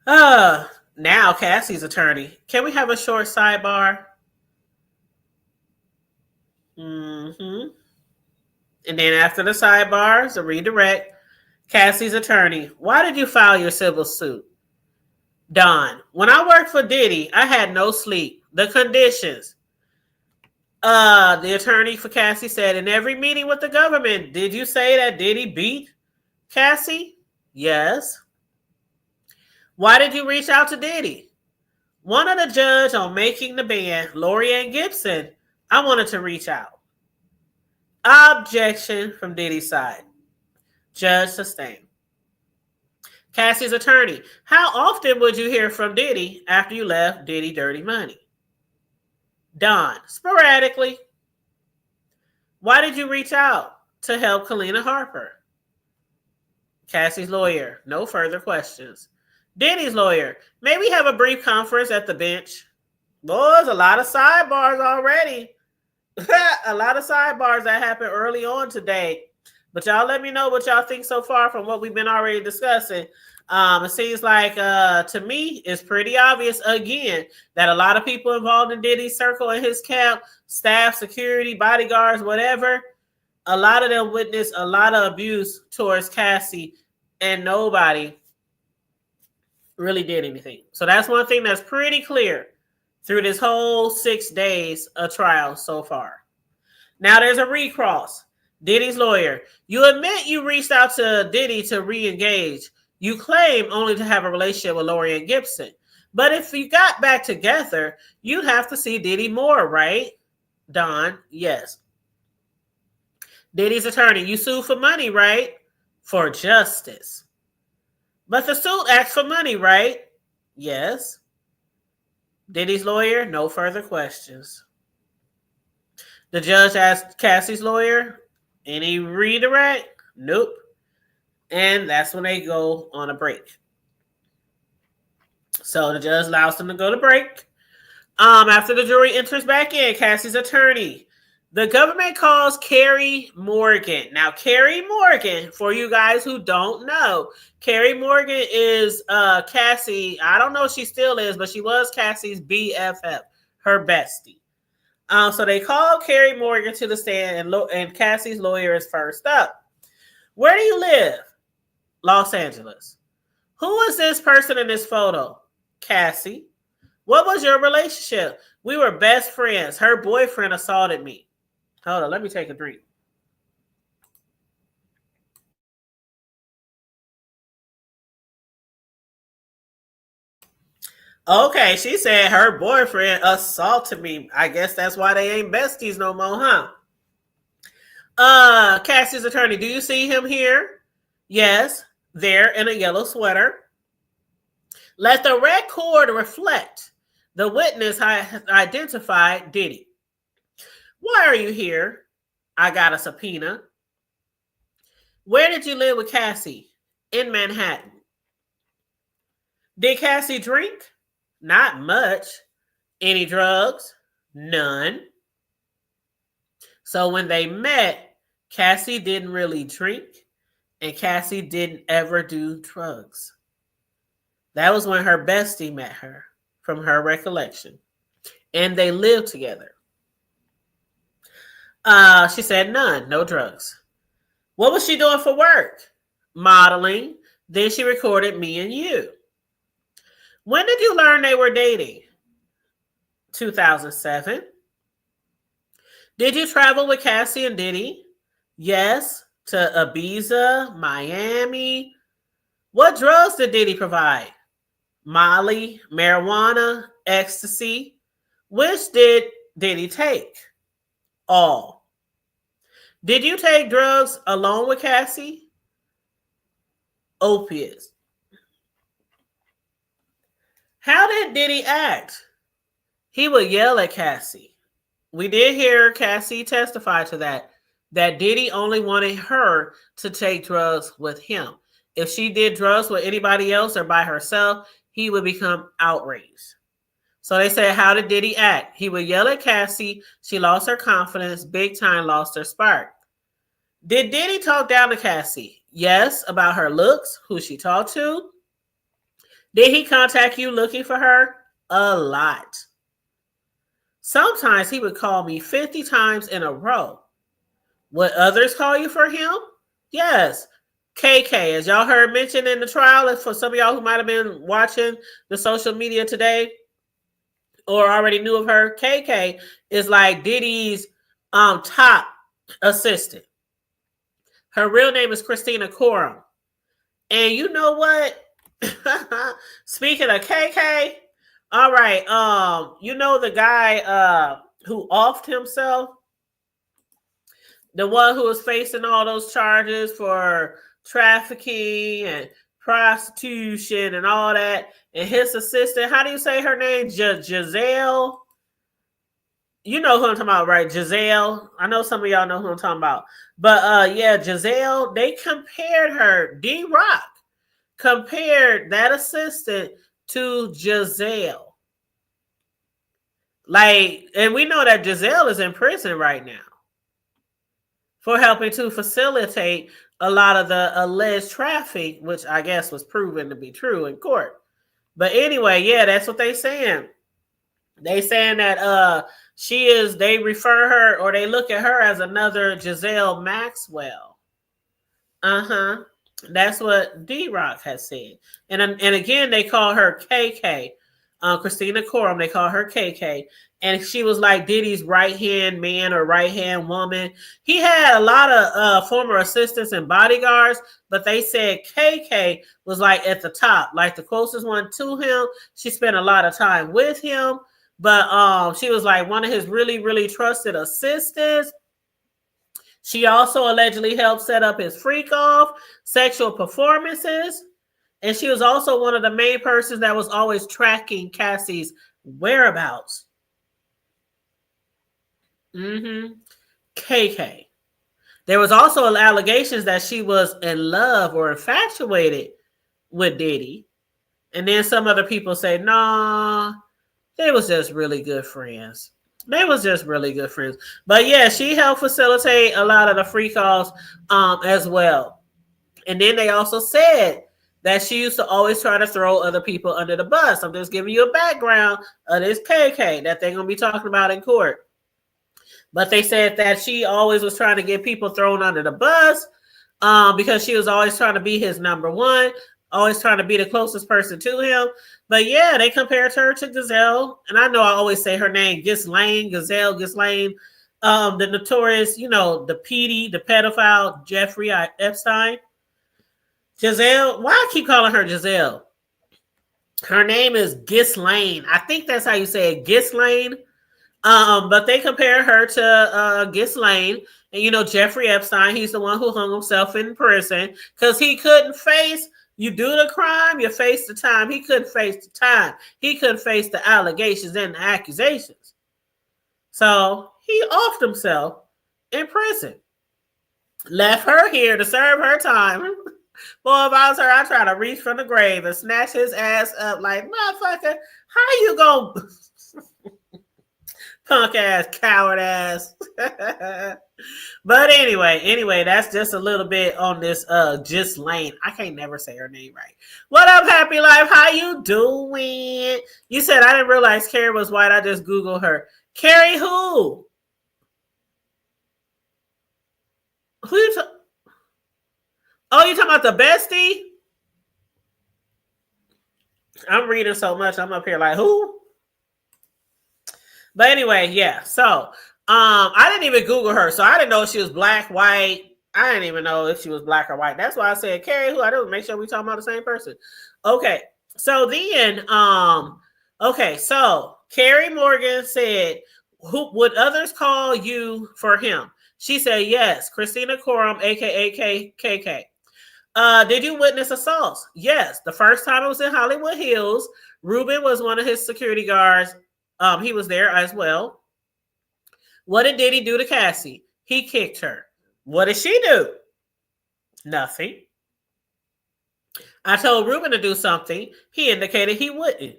Now Cassie's attorney. Can we have a short sidebar? And then after the sidebars, a redirect. Cassie's attorney. Why did you file your civil suit? Don. When I worked for Diddy, I had no sleep. The conditions. The attorney for Cassie said, in every meeting with the government, did you say that Diddy beat Cassie? Yes. Why did you reach out to Diddy? One of the judge on Making the Band, Lorianne Gibson, I wanted to reach out. Objection from Diddy's side. Judge sustained. Cassie's attorney. How often would you hear from Diddy after you left Diddy Dirty Money? Don. Sporadically. Why did you reach out to help Kalina Harper? Cassie's lawyer. No further questions. Diddy's lawyer. May we have a brief conference at the bench? Boys, a lot of sidebars already. A lot of sidebars that happened early on today. But y'all let me know what y'all think so far from what we've been already discussing. It seems like, to me, it's pretty obvious, again, that a lot of people involved in Diddy's circle and his camp, staff, security, bodyguards, whatever, a lot of them witnessed a lot of abuse towards Cassie, and nobody really did anything. So that's one thing that's pretty clear through this whole 6 days of trial so far. Now there's a recross. Diddy's lawyer. You admit you reached out to Diddy to re-engage. You claim only to have a relationship with Lorianne Gibson. But if you got back together, you'd have to see Diddy more, right? Don, yes. Diddy's attorney. You sued for money, right? For justice. But the suit asked for money, right? Yes. Diddy's lawyer. No further questions. The judge asked Cassie's lawyer, any redirect? Nope. And that's when they go on a break. So the judge allows them to go to break. After the jury enters back in, Cassie's attorney. The government calls Kerry Morgan. Now, Kerry Morgan, for you guys who don't know, Kerry Morgan is Cassie. I don't know if she still is, but she was Cassie's BFF, her bestie. So they call Kerry Morgan to the stand, and Cassie's lawyer is first up. Where do you live? Los Angeles. Who is this person in this photo? Cassie. What was your relationship? We were best friends. Her boyfriend assaulted me. Hold on, let me take a drink. Okay, she said her boyfriend assaulted me. I guess that's why they ain't besties no more, huh? Cassie's attorney, do you see him here? Yes, there in a yellow sweater. Let the record reflect. The witness identified Diddy. Why are you here? I got a subpoena. Where did you live with Cassie? In Manhattan. Did Cassie drink? Not much. Any drugs? None. So when they met, Cassie didn't really drink, and Cassie didn't ever do drugs. That was when her bestie met her, from her recollection. And they lived together. She said none, no drugs. What was she doing for work? Modeling. Then she recorded Me and You. When did you learn they were dating? 2007. Did you travel with Cassie and Diddy? Yes. To Ibiza, Miami. What drugs did Diddy provide? Molly, marijuana, ecstasy. Which did Diddy take? All. Did you take drugs alone with Cassie? Opiates. How did Diddy act? He would yell at Cassie. We did hear Cassie testify to that Diddy only wanted her to take drugs with him. If she did drugs with anybody else or by herself, he would become outraged. So they said, how did Diddy act? He would yell at Cassie. She lost her confidence, big time lost her spark. Did Diddy talk down to Cassie? Yes, about her looks, who she talked to. Did he contact you looking for her? A lot. Sometimes he would call me 50 times in a row. Would others call you for him? Yes. KK, as y'all heard mentioned in the trial, and for some of y'all who might have been watching the social media today or already knew of her, KK is like Diddy's top assistant. Her real name is Christina Coram. And you know what? Speaking of KK, all right, you know the guy who offed himself? The one who was facing all those charges for trafficking and prostitution and all that. And his assistant, how do you say her name? Giselle? You know who I'm talking about, right? Giselle. I know some of y'all know who I'm talking about. But yeah, Giselle, they compared her, D-Rock compared that assistant to Giselle. Like, and we know that Giselle is in prison right now for helping to facilitate a lot of the alleged traffic, which I guess was proven to be true in court. But anyway, yeah, that's what they saying. They saying that they refer her or they look at her as another Giselle Maxwell. Uh-huh. That's what D-Rock has said. And again, they call her KK. Christina Coram, they call her KK. And she was like Diddy's right-hand man or right-hand woman. He had a lot of former assistants and bodyguards, but they said KK was like at the top, like the closest one to him. She spent a lot of time with him, but she was like one of his really, really trusted assistants. She also allegedly helped set up his freak-off, sexual performances. And she was also one of the main persons that was always tracking Cassie's whereabouts. KK. There was also allegations that she was in love or infatuated with Diddy. And then some other people say, nah, they was just really good friends. They was just really good friends. But yeah, she helped facilitate a lot of the free calls as well. And then they also said that she used to always try to throw other people under the bus. I'm just giving you a background of this KK that they're going to be talking about in court. But they said that she always was trying to get people thrown under the bus because she was always trying to be his number one, always trying to be the closest person to him. But yeah, they compared her to Giselle. And I know I always say her name, Ghislaine, Giselle, Ghislaine, the notorious, the PD, the pedophile, Jeffrey Epstein. Giselle, why I keep calling her Giselle? Her name is Ghislaine. I think that's how you say it, Ghislaine. But they compare her to Ghislaine. And Jeffrey Epstein, he's the one who hung himself in prison because he couldn't face, you do the crime, you face the time. He couldn't face the time. He couldn't face the allegations and the accusations. So he offed himself in prison. Left her here to serve her time. Boy, if I was her, I'd try to reach from the grave and snatch his ass up like, motherfucker, how you gonna Punk ass, coward ass. But anyway, that's just a little bit on this Just Lane. I can't never say her name right. What up, Happy Life? How you doing? You said I didn't realize Kerry was white. I just Googled her. Kerry who? Who you Oh, you talking about the bestie? I'm reading so much. I'm up here like, who? But anyway, yeah. So I didn't even Google her. So I didn't know if she was black, white. I didn't even know if she was black or white. That's why I said Kerry who. I didn't make sure we talking about the same person. Okay. So then okay, so Kerry Morgan said, who would others call you for him? She said yes, Christina Coram, aka KK. Did you witness assaults? Yes. The first time it was in Hollywood Hills. Ruben was one of his security guards. He was there as well. What did Diddy do to Cassie? He kicked her. What did she do? Nothing. I told Ruben to do something. He indicated he wouldn't.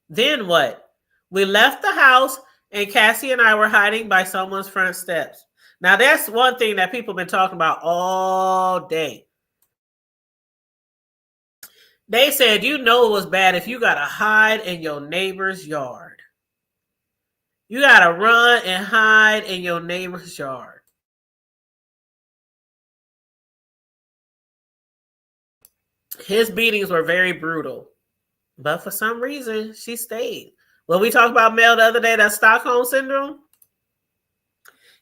Then what? We left the house and Cassie and I were hiding by someone's front steps. Now that's one thing that people have been talking about all day. They said, you know it was bad if you got to hide in your neighbor's yard. You got to run and hide in your neighbor's yard. His beatings were very brutal. But for some reason, she stayed. When we talked about Mel the other day, that Stockholm Syndrome,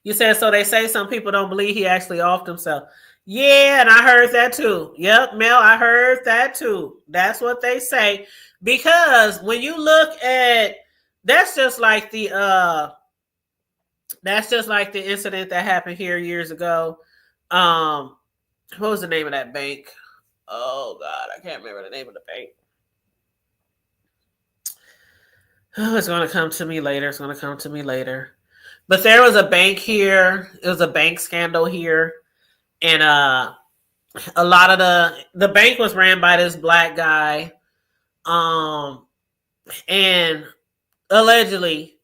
you said, so they say some people don't believe he actually offed himself. Yeah, and I heard that too. Yep, Mel, I heard that too. That's what they say. Because when you look at, that's just like the incident that happened here years ago. What was the name of that bank? Oh God, I can't remember the name of the bank. Oh, it's going to come to me later. But there was a bank here. It was a bank scandal here. And a lot of the bank was ran by this black guy. And allegedly,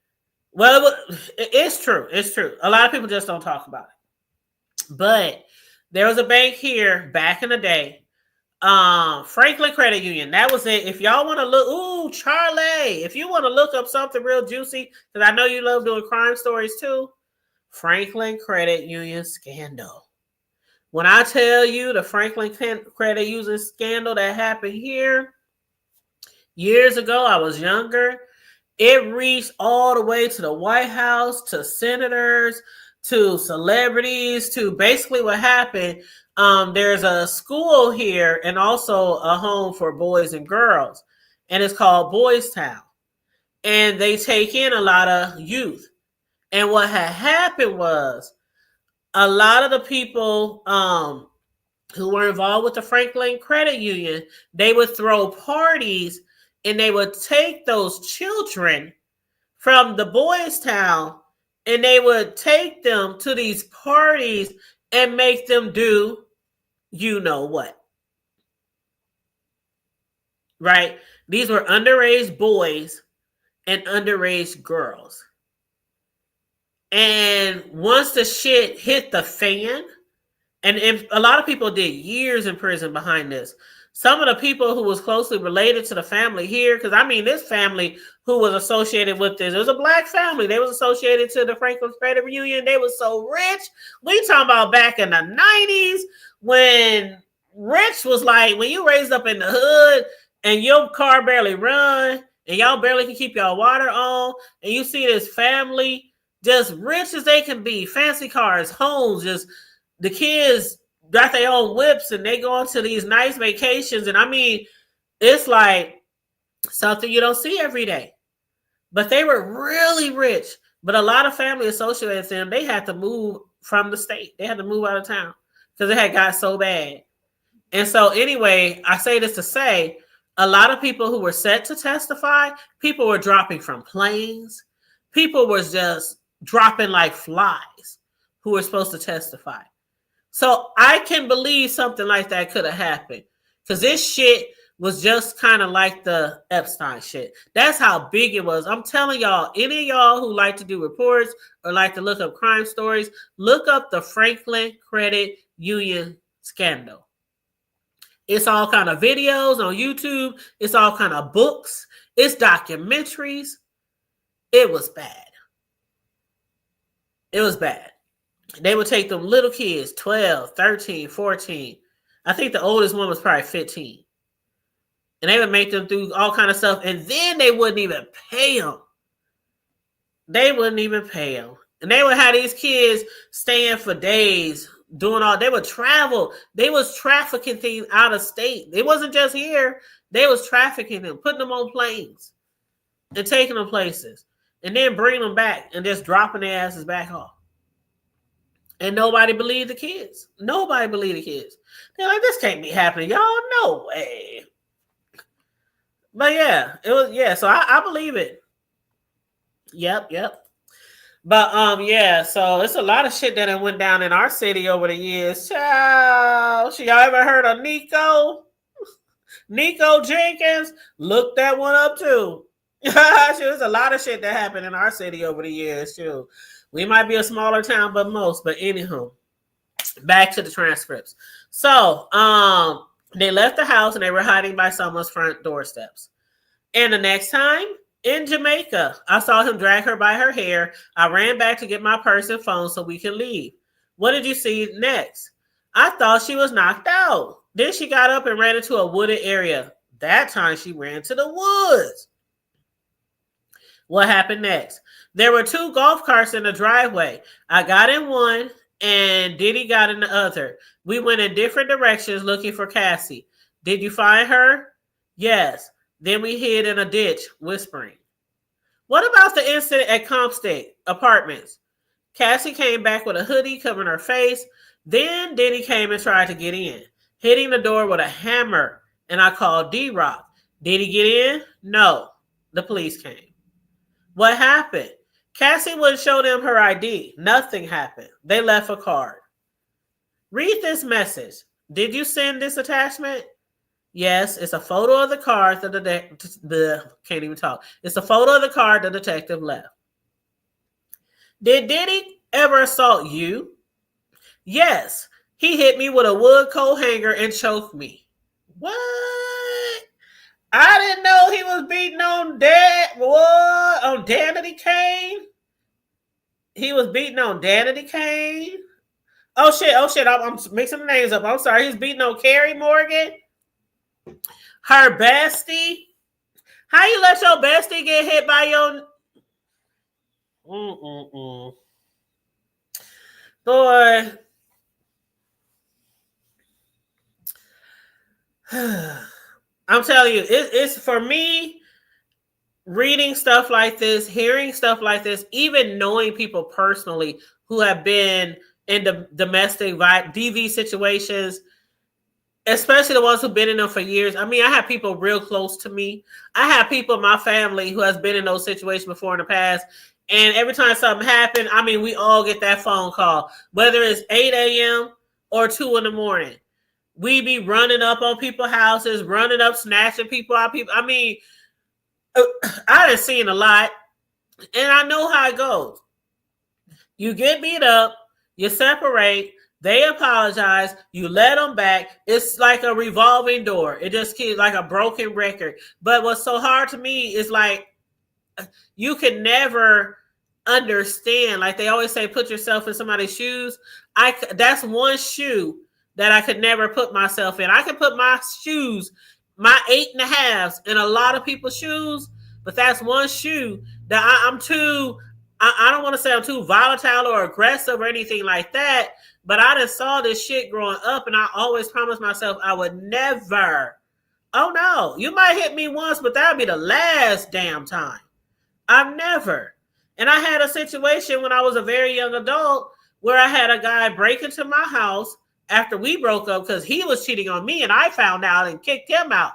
well, it's true. It's true. A lot of people just don't talk about it. But there was a bank here back in the day. Franklin Credit Union. That was it. If y'all want to look, ooh, Charlie, if you want to look up something real juicy, because I know you love doing crime stories too, Franklin Credit Union scandal. When I tell you the Franklin Credit Union scandal that happened here years ago, I was younger. It reached all the way to the White House, to senators, to celebrities, to basically what happened. There's a school here and also a home for boys and girls, and it's called Boys Town. And they take in a lot of youth. And what had happened was a lot of the people who were involved with the Franklin Credit Union, they would throw parties and they would take those children from the Boys Town and they would take them to these parties and make them do you know what. Right? These were underage boys and underage girls. And once the shit hit the fan, and a lot of people did years in prison behind this. Some of the people who was closely related to the family here, because I mean, this family who was associated with this, it was a black family. They was associated to the Franklin Credit Union. They was so rich. We talking about back in the 90s when rich was like, when you raised up in the hood and your car barely run and y'all barely can keep y'all water on, and you see this family just rich as they can be, fancy cars, homes, just the kids got their own whips and they go on to these nice vacations. And I mean, it's like something you don't see every day. But they were really rich. But a lot of family associated with them, they had to move from the state. They had to move out of town because it had got so bad. And so anyway, I say this to say, a lot of people who were set to testify, people were dropping from planes. People were just dropping like flies who were supposed to testify. So I can believe something like that could have happened because this shit was just kind of like the Epstein shit. That's how big it was. I'm telling y'all, any of y'all who like to do reports or like to look up crime stories, look up the Franklin Credit Union scandal. It's all kind of videos on YouTube. It's all kind of books. It's documentaries. It was bad. It was bad. They would take them little kids, 12, 13, 14. I think the oldest one was probably 15. And they would make them do all kind of stuff. And then they wouldn't even pay them. They wouldn't even pay them. And they would have these kids staying for days, doing all. They would travel. They was trafficking things out of state. It wasn't just here. They was trafficking them, putting them on planes and taking them places. And then bringing them back and just dropping their asses back off. And nobody believed the kids. Nobody believed the kids. They're like, this can't be happening. Y'all, no way. But yeah, it was, yeah, so I believe it. Yep. But yeah, so it's a lot of shit that went down in our city over the years. Child, y'all ever heard of Nico? Nico Jenkins? Look that one up too. There's a lot of shit that happened in our city over the years too. We might be a smaller town, but anywho, back to the transcripts. So, they left the house and they were hiding by someone's front doorsteps. And the next time in Jamaica, I saw him drag her by her hair. I ran back to get my purse and phone so we can leave. What did you see next? I thought she was knocked out. Then she got up and ran into a wooded area. That time she ran to the woods. What happened next? There were 2 golf carts in the driveway. I got in one and Diddy got in the other. We went in different directions looking for Cassie. Did you find her? Yes. Then we hid in a ditch, whispering. What about the incident at Comstate Apartments? Cassie came back with a hoodie covering her face. Then Diddy came and tried to get in, hitting the door with a hammer, and I called D-Rock. Did he get in? No. The police came. What happened? Cassie wouldn't show them her ID. Nothing happened. They left a card. Read this message. Did you send this attachment? Yes, it's a photo of the card can't even talk. It's a photo of the card the detective left. Did Diddy ever assault you? Yes. He hit me with a wood coat hanger and choked me. What? I didn't know he was beating on Danity Kane. He was beating on Danity Kane. Oh shit! I'm mixing the names up. I'm sorry. He's beating on Kerry Morgan. Her bestie. How you let your bestie get hit by your? Boy. I'm telling you, it's for me, reading stuff like this, hearing stuff like this, even knowing people personally who have been in the domestic DV situations, especially the ones who've been in them for years. I mean, I have people real close to me. I have people in my family who has been in those situations before in the past. And every time something happened, I mean, we all get that phone call, whether it's 8 a.m. or 2 in the morning. We be running up on people's houses, running up, snatching people out. I mean, I done seen a lot, and I know how it goes. You get beat up, you separate, they apologize, you let them back. It's like a revolving door. It just keeps like a broken record. But what's so hard to me is like, you can never understand. Like they always say, put yourself in somebody's shoes. That's one shoe that I could never put myself in. I can put my shoes, my 8.5s, in a lot of people's shoes, but that's one shoe that I'm too, I don't want to say I'm too volatile or aggressive or anything like that, but I just saw this shit growing up, and I always promised myself I would never. Oh no, you might hit me once, but that'll be the last damn time. I've never. And I had a situation when I was a very young adult where I had a guy break into my house after we broke up because he was cheating on me, and I found out and kicked him out.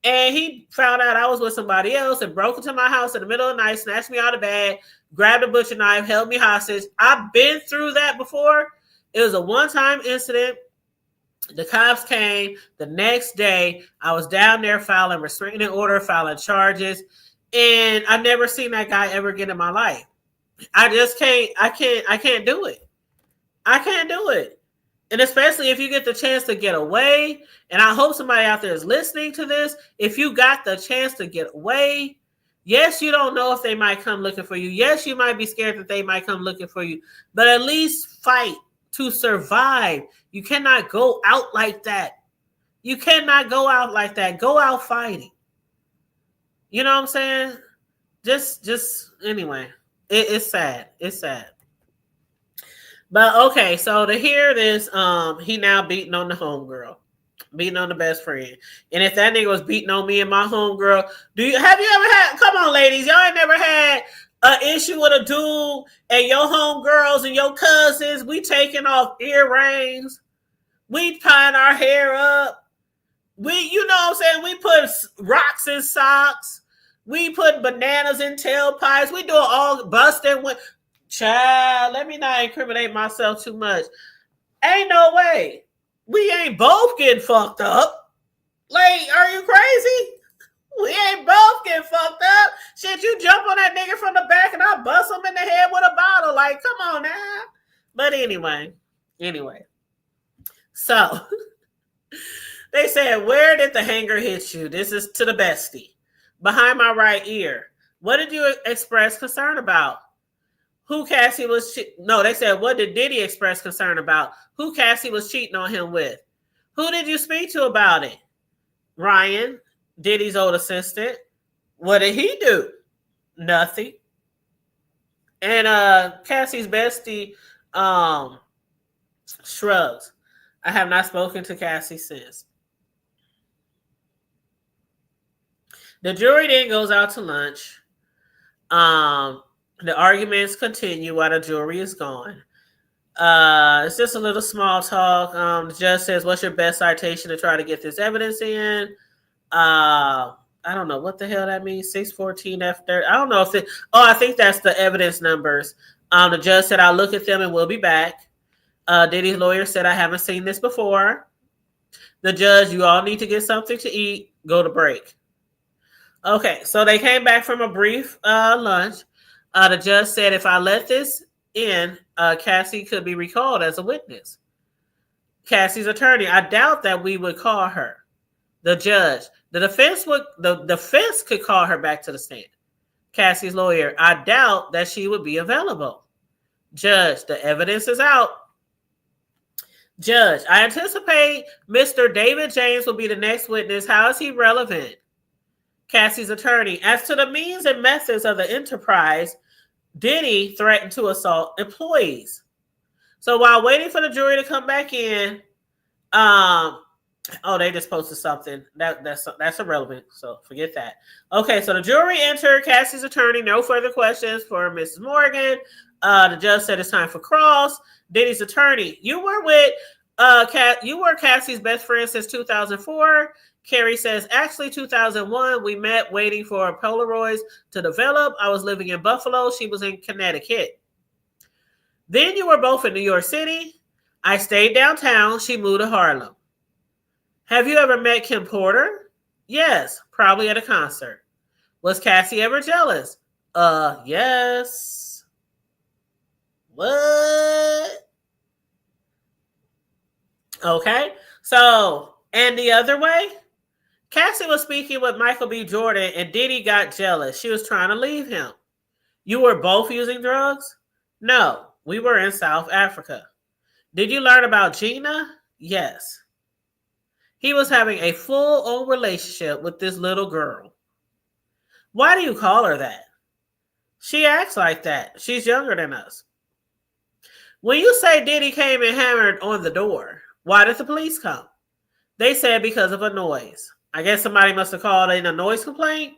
And he found out I was with somebody else and broke into my house in the middle of the night, snatched me out of bed, grabbed a butcher knife, held me hostage. I've been through that before. It was a one-time incident. The cops came the next day. I was down there filing restraining order, filing charges, and I've never seen that guy ever again in my life. I just can't. I can't do it. I can't do it. And especially if you get the chance to get away, and I hope somebody out there is listening to this. If you got the chance to get away, yes, you don't know if they might come looking for you. Yes, you might be scared that they might come looking for you, but at least fight to survive. You cannot go out like that. You cannot go out like that. Go out fighting. You know what I'm saying? Just anyway. It's sad. It's sad. But okay, so to hear this, he now beating on the homegirl, beating on the best friend. And if that nigga was beating on me and my homegirl, have you ever had? Come on, ladies, y'all ain't never had an issue with a dude and your homegirls and your cousins? We taking off earrings, we tying our hair up. You know what I'm saying? We put rocks in socks. We put bananas in tailpipes. We do all busting with. Child, let me not incriminate myself too much. Ain't no way. We ain't both getting fucked up. Like, are you crazy? We ain't both getting fucked up. Shit, you jump on that nigga from the back and I bust him in the head with a bottle. Like, come on now. But anyway. So, they said, where did the hanger hit you? This is to the bestie. Behind my right ear. What did you express concern about? Who Cassie was they said, what did Diddy express concern about? Who Cassie was cheating on him with? Who did you speak to about it? Ryan, Diddy's old assistant. What did he do? Nothing. And Cassie's bestie shrugs. I have not spoken to Cassie since. The jury then goes out to lunch. The arguments continue while the jury is gone. It's just a little small talk. The judge says, what's your best citation to try to get this evidence in? I don't know what the hell that means. 614 F30. I don't know if I think that's the evidence numbers. The judge said, I'll look at them and we'll be back. Diddy's lawyer said, I haven't seen this before. The judge, you all need to get something to eat. Go to break. Okay, so they came back from a brief lunch. The judge said, if I let this in, Cassie could be recalled as a witness. Cassie's attorney, I doubt that we would call her. The judge, the defense could call her back to the stand. Cassie's lawyer, I doubt that she would be available. Judge, the evidence is out. Judge, I anticipate Mr. David James will be the next witness. How is he relevant? Cassie's attorney, as to the means and methods of the enterprise, Diddy threatened to assault employees. So while waiting for the jury to come back in, they just posted something. That's irrelevant, so forget that. Okay, so the jury entered. Cassie's attorney, no further questions for Mrs. Morgan. The judge said it's time for cross. Diddy's attorney, you were Cassie's best friend since 2004. Kerry says, actually 2001, we met waiting for Polaroids to develop. I was living in Buffalo. She was in Connecticut. Then you were both in New York City. I stayed downtown. She moved to Harlem. Have you ever met Kim Porter? Yes, probably at a concert. Was Cassie ever jealous? Yes. What? Okay, so, and the other way? Cassie was speaking with Michael B. Jordan and Diddy got jealous. She was trying to leave him. You were both using drugs? No, we were in South Africa. Did you learn about Gina? Yes. He was having a full-on relationship with this little girl. Why do you call her that? She acts like that. She's younger than us. When you say Diddy came and hammered on the door, why did the police come? They said because of a noise. I guess somebody must have called in a noise complaint.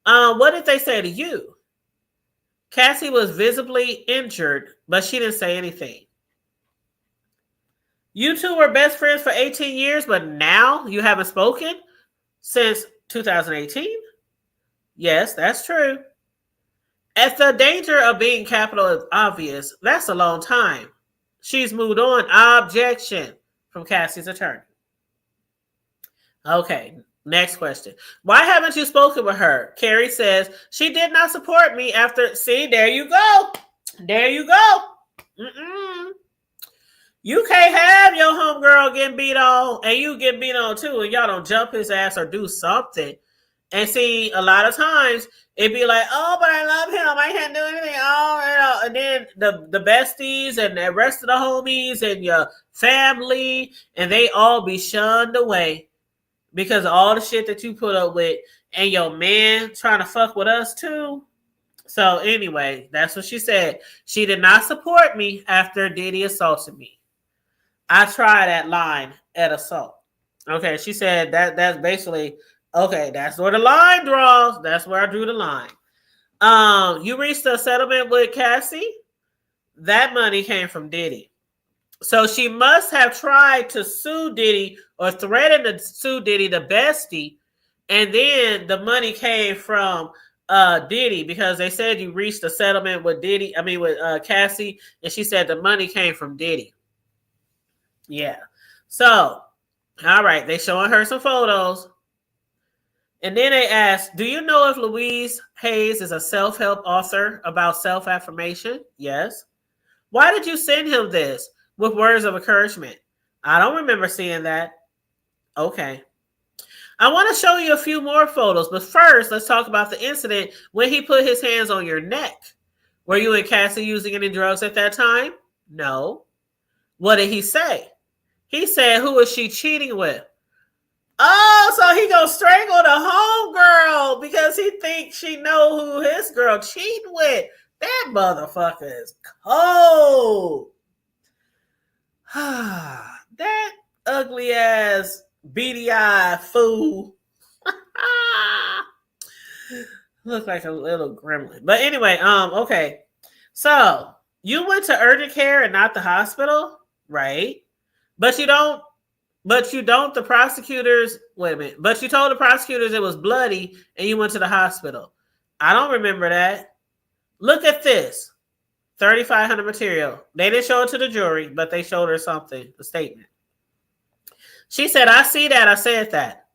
What did they say to you? Cassie was visibly injured, but she didn't say anything. You two were best friends for 18 years, but now you haven't spoken since 2018? Yes, that's true. If the danger of being capital is obvious, that's a long time. She's moved on. Objection. from Cassie's attorney. Okay, next question. Why haven't you spoken with her? Kerry says, she did not support me after. See, there you go. There you go. You can't have your homegirl getting beat on and you get beat on too, and y'all don't jump his ass or do something. And see, a lot of times it'd be like, oh, but I love him. I can't do anything. Oh, and then the besties and the rest of the homies and your family, and they all be shunned away because of all the shit that you put up with, and your man trying to fuck with us too. So anyway, that's what she said. She did not support me after Diddy assaulted me. I tried that line at assault. Okay, she said that's basically, okay, that's where the line draws. That's where I drew the line. You reached a settlement with Cassie? That money came from Diddy. So she must have tried to sue Diddy or threatened to sue Diddy, the bestie, and then the money came from Diddy, because they said you reached a settlement with with Cassie, and she said the money came from Diddy. Yeah. So, all right, they showing her some photos. And then they asked, do you know if Louise Hayes is a self-help author about self-affirmation? Yes. Why did you send him this with words of encouragement? I don't remember seeing that. Okay. I want to show you a few more photos, but first, let's talk about the incident when he put his hands on your neck. Were you and Cassie using any drugs at that time? No. What did he say? He said, who is she cheating with? Oh, so he gonna strangle the homegirl because he thinks she know who his girl cheating with. That motherfucker is cold. That ugly ass beady eye fool. Look like a little gremlin. But anyway, okay. So you went to urgent care and not the hospital, right? But you don't the prosecutors, wait a minute, but you told the prosecutors it was bloody and you went to the hospital. I don't remember that. Look at this. 3,500 material. They didn't show it to the jury, but they showed her something, a statement. She said, I see that, I said that.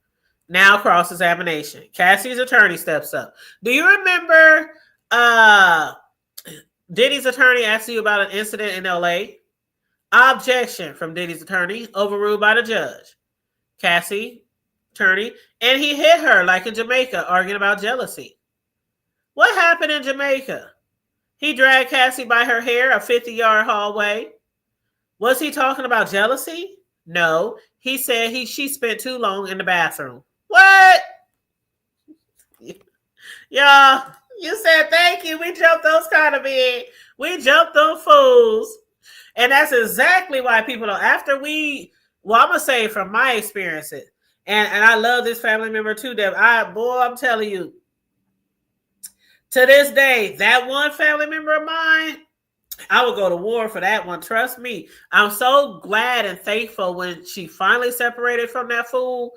Now cross-examination. Cassie's attorney steps up. Do you remember Diddy's attorney asked you about an incident in LA? Objection from Diddy's attorney, overruled by the judge. Cassie, attorney, and he hit her like in Jamaica, arguing about jealousy. What happened in Jamaica? He dragged Cassie by her hair a 50-yard hallway. Was he talking about jealousy? No. He said she spent too long in the bathroom. What? Y'all, you said thank you. We jumped those kind of big. We jumped them fools. And that's exactly why people don't. I'm going to say from my experiences, and I love this family member too, Deb. I'm telling you, to this day, that one family member of mine, I would go to war for that one. Trust me. I'm so glad and thankful when she finally separated from that fool.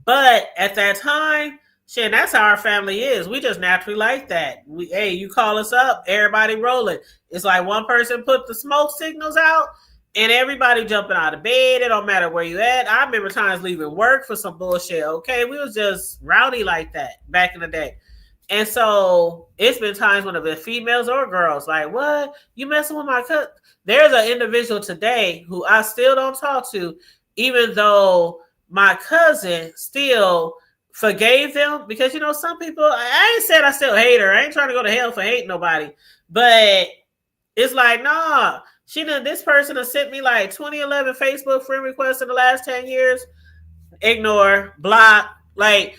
But at that time, shit, that's how our family is. We just naturally like that. Hey, you call us up, everybody rolling. It's like one person put the smoke signals out and everybody jumping out of bed. It don't matter where you at. I remember times leaving work for some bullshit. Okay, we was just rowdy like that back in the day. And so it's been times when it's been females or girls like, what? You messing with my cousin? There's an individual today who I still don't talk to, even though my cousin still forgave them, because some people, I ain't said I still hate her. I ain't trying to go to hell for hating nobody, but it's like, nah, this person has sent me like 2011 Facebook friend requests in the last 10 years. Ignore, block, like,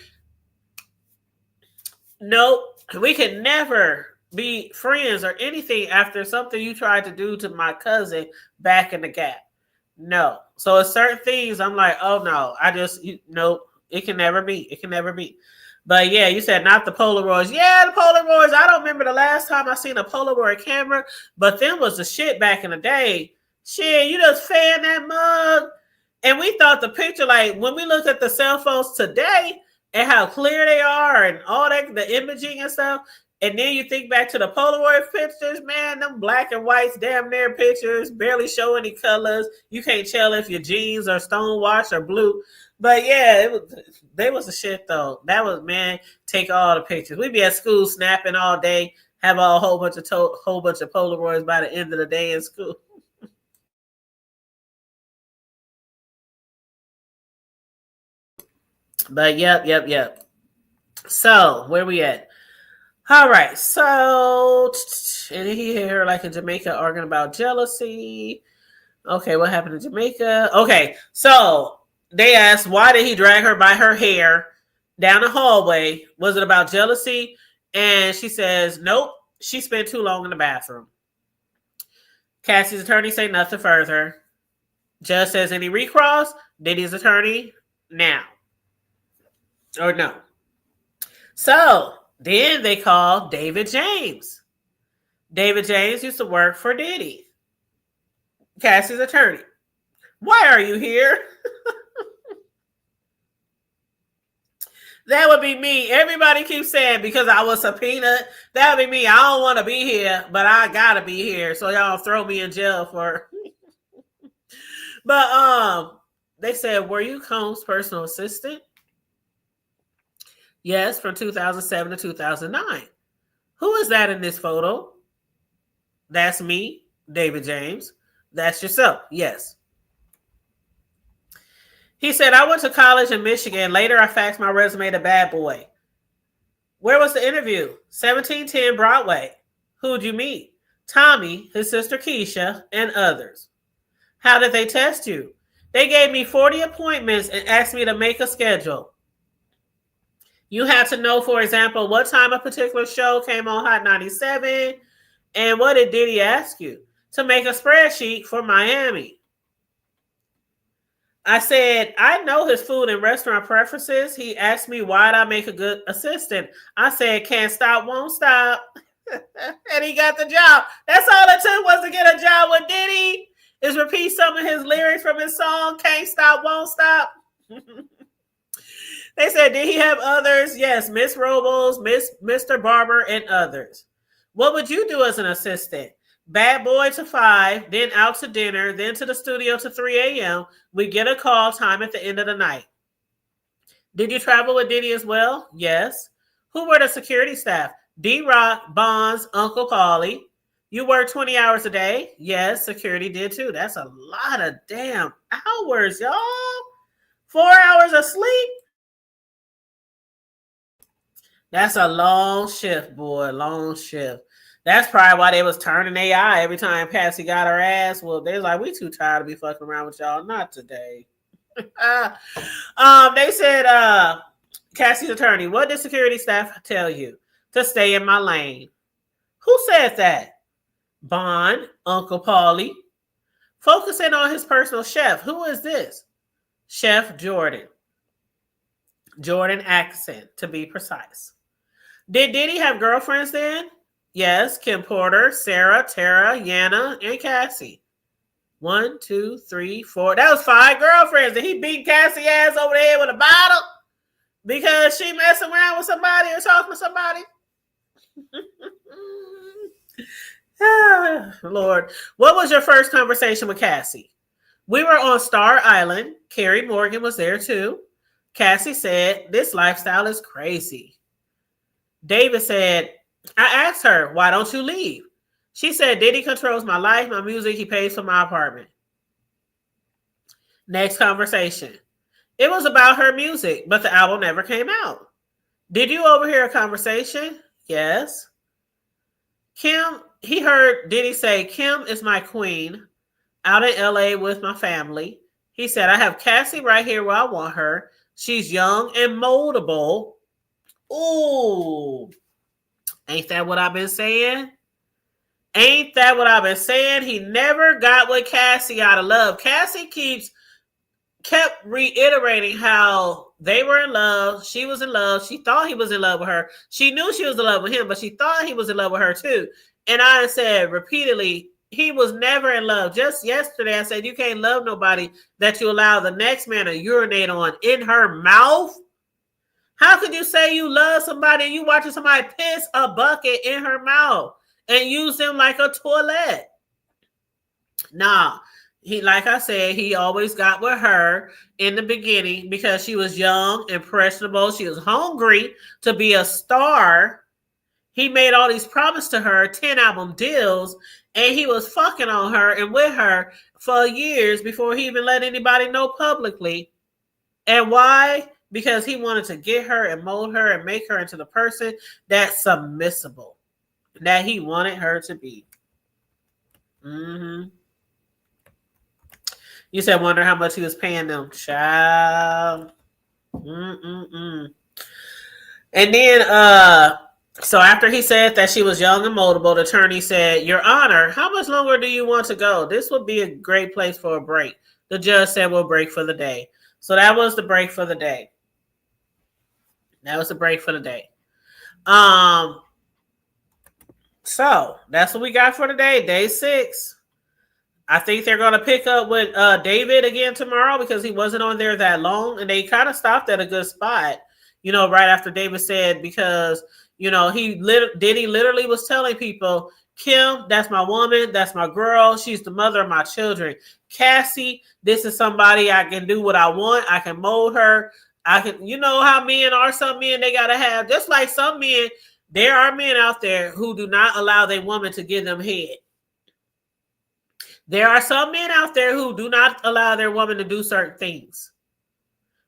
nope, we can never be friends or anything after something you tried to do to my cousin back in the gap. No. So it's certain things I'm like, oh no, nope. It can never be. It can never be. But yeah, you said not the Polaroids. Yeah, the Polaroids. I don't remember the last time I seen a Polaroid camera, but them was the shit back in the day. Shit, you just fan that mug. And we thought the picture, like when we look at the cell phones today and how clear they are and all that, the imaging and stuff, And then you think back to the Polaroid pictures, man, them black and whites, damn near pictures, barely show any colors. You can't tell if your jeans are stonewashed or blue. But yeah, they was the shit though. That was, man, take all the pictures. We'd be at school snapping all day, have a whole bunch of Polaroids by the end of the day in school. But yep. So where we at? All right, so and he hear like in Jamaica arguing about jealousy. Okay, what happened in Jamaica? Okay, so they asked why did he drag her by her hair down the hallway? Was it about jealousy? And she says, nope, she spent too long in the bathroom. Cassie's attorney say nothing further. Judge says any recross? Diddy's attorney, now. Or no. So then they call David James. David James used to work for Diddy, Cassie's attorney. Why are you here? That would be me. Everybody keeps saying because I was subpoenaed. That would be me. I don't want to be here, but I gotta be here. So y'all throw me in jail for. But they said, were you Combs' personal assistant? Yes, from 2007 to 2009. Who is that in this photo? That's me, David James. That's yourself. Yes. He said, I went to college in Michigan. Later, I faxed my resume to Bad Boy. Where was the interview? 1710 Broadway. Who'd you meet? Tommy, his sister Keisha, and others. How did they test you? They gave me 40 appointments and asked me to make a schedule. You had to know, for example, what time a particular show came on Hot 97, and what did Diddy ask you? To make a spreadsheet for Miami. I said, I know his food and restaurant preferences. He asked me why'd I make a good assistant. I said, can't stop, won't stop. And he got the job. That's all it took was to get a job with Diddy, is repeat some of his lyrics from his song, Can't Stop, Won't Stop. They said, did he have others? Yes, Miss Robles, Mr. Barber, and others. What would you do as an assistant? Bad Boy to 5, then out to dinner, then to the studio to 3 a.m. We get a call time at the end of the night. Did you travel with Diddy as well? Yes. Who were the security staff? D-Rock, Bonds, Uncle Paulie. You work 20 hours a day? Yes, security did too. That's a lot of damn hours, y'all. 4 hours of sleep? That's a long shift, boy. Long shift. That's probably why they was turning their eye every time Cassie got her ass. Well, they was like, we too tired to be fucking around with y'all. Not today. They said, Cassie's attorney, what did security staff tell you? To stay in my lane. Who said that? Bond, Uncle Paulie. Focusing on his personal chef. Who is this? Chef Jordan. Jordan Accent, to be precise. Did Diddy have girlfriends then? Yes, Kim Porter, Sarah, Tara, Yana, and Cassie. 1, 2, 3, 4. That was 5 girlfriends. Did he beat Cassie ass over the head with a bottle because she messing around with somebody or talking to somebody? Lord. What was your first conversation with Cassie? We were on Star Island. Kerry Morgan was there too. Cassie said, this lifestyle is crazy. David said, I asked her, why don't you leave? She said, Diddy controls my life, my music, he pays for my apartment. Next conversation. It was about her music, but the album never came out. Did you overhear a conversation? Yes. Kim, he heard Diddy say, Kim is my queen, out in LA with my family. He said, I have Cassie right here where I want her. She's young and moldable. Ooh. Ain't that what I've been saying? Ain't that what I've been saying? He never got with Cassie out of love. Cassie kept reiterating how they were in love. She was in love. She thought he was in love with her. She knew she was in love with him, but she thought he was in love with her too. And I said repeatedly, he was never in love. Just yesterday, I said, you can't love nobody that you allow the next man to urinate on in her mouth. How could you say you love somebody and you watching somebody piss a bucket in her mouth and use them like a toilet? Nah, he, like I said, he always got with her in the beginning because she was young, impressionable. She was hungry to be a star. He made all these promises to her, 10 album deals, and he was fucking on her and with her for years before he even let anybody know publicly. And why? Because he wanted to get her and mold her and make her into the person that's submissible, that he wanted her to be. Mm-hmm. You said, wonder how much he was paying them. Child. Mm-mm-mm. And then, so after he said that she was young and moldable, the attorney said, Your Honor, how much longer do you want to go? This would be a great place for a break. The judge said, we'll break for the day. So that was the break for the day. That was the break for the day. So that's what we got for today, day 6. I think they're going to pick up with David again tomorrow because he wasn't on there that long. And they kind of stopped at a good spot, right after David said, because, Diddy literally was telling people, Kim, that's my woman. That's my girl. She's the mother of my children. Cassie, this is somebody I can do what I want. I can mold her. I can, how men are. Some men, they got to have, just like some men, there are men out there who do not allow their woman to give them head. There are some men out there who do not allow their woman to do certain things.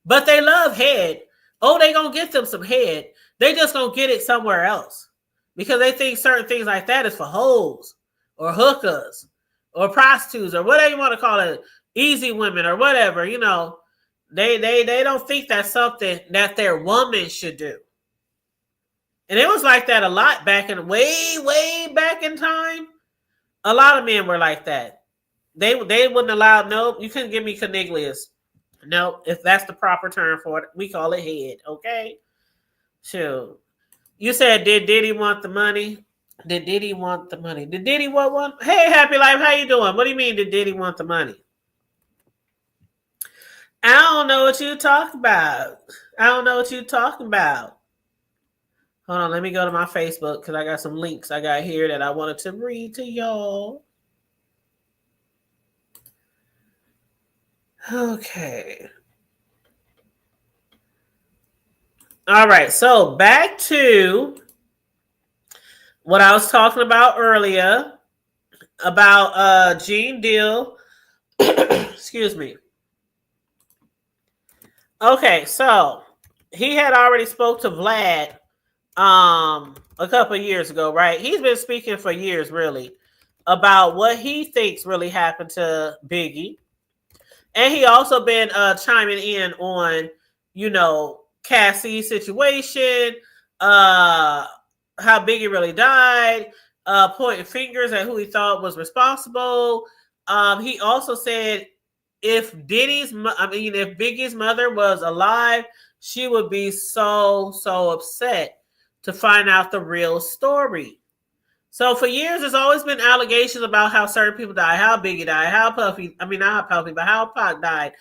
But they love head. Oh, they going to get them some head. They just going to get it somewhere else. Because they think certain things like that is for hoes or hookers or prostitutes or whatever you want to call it. Easy women or whatever, They don't think that's something that their woman should do. And it was like that a lot back in way back in time. A lot of men were like that. They wouldn't allow, nope, you couldn't give me coniglias. Nope, if that's the proper term for it, we call it head, okay? Sure. You said, did Diddy want the money? Did Diddy want the money? Did Diddy want one? Hey, Happy Life, how you doing? What do you mean, did Diddy want the money? I don't know what you talking about. Hold on, let me go to my Facebook because I got some links I got here that I wanted to read to y'all. Okay. All right. So back to what I was talking about earlier about Gene Deal. Excuse me. Okay. So he had already spoke to Vlad a couple of years ago, right? He's been speaking for years, really, about what he thinks really happened to Biggie. And he also been chiming in on, Cassie's situation, how Biggie really died, pointing fingers at who he thought was responsible. He also said if Biggie's mother was alive, she would be so upset to find out the real story. So for years, there's always been allegations about how certain people died, how Biggie died, how Pac died,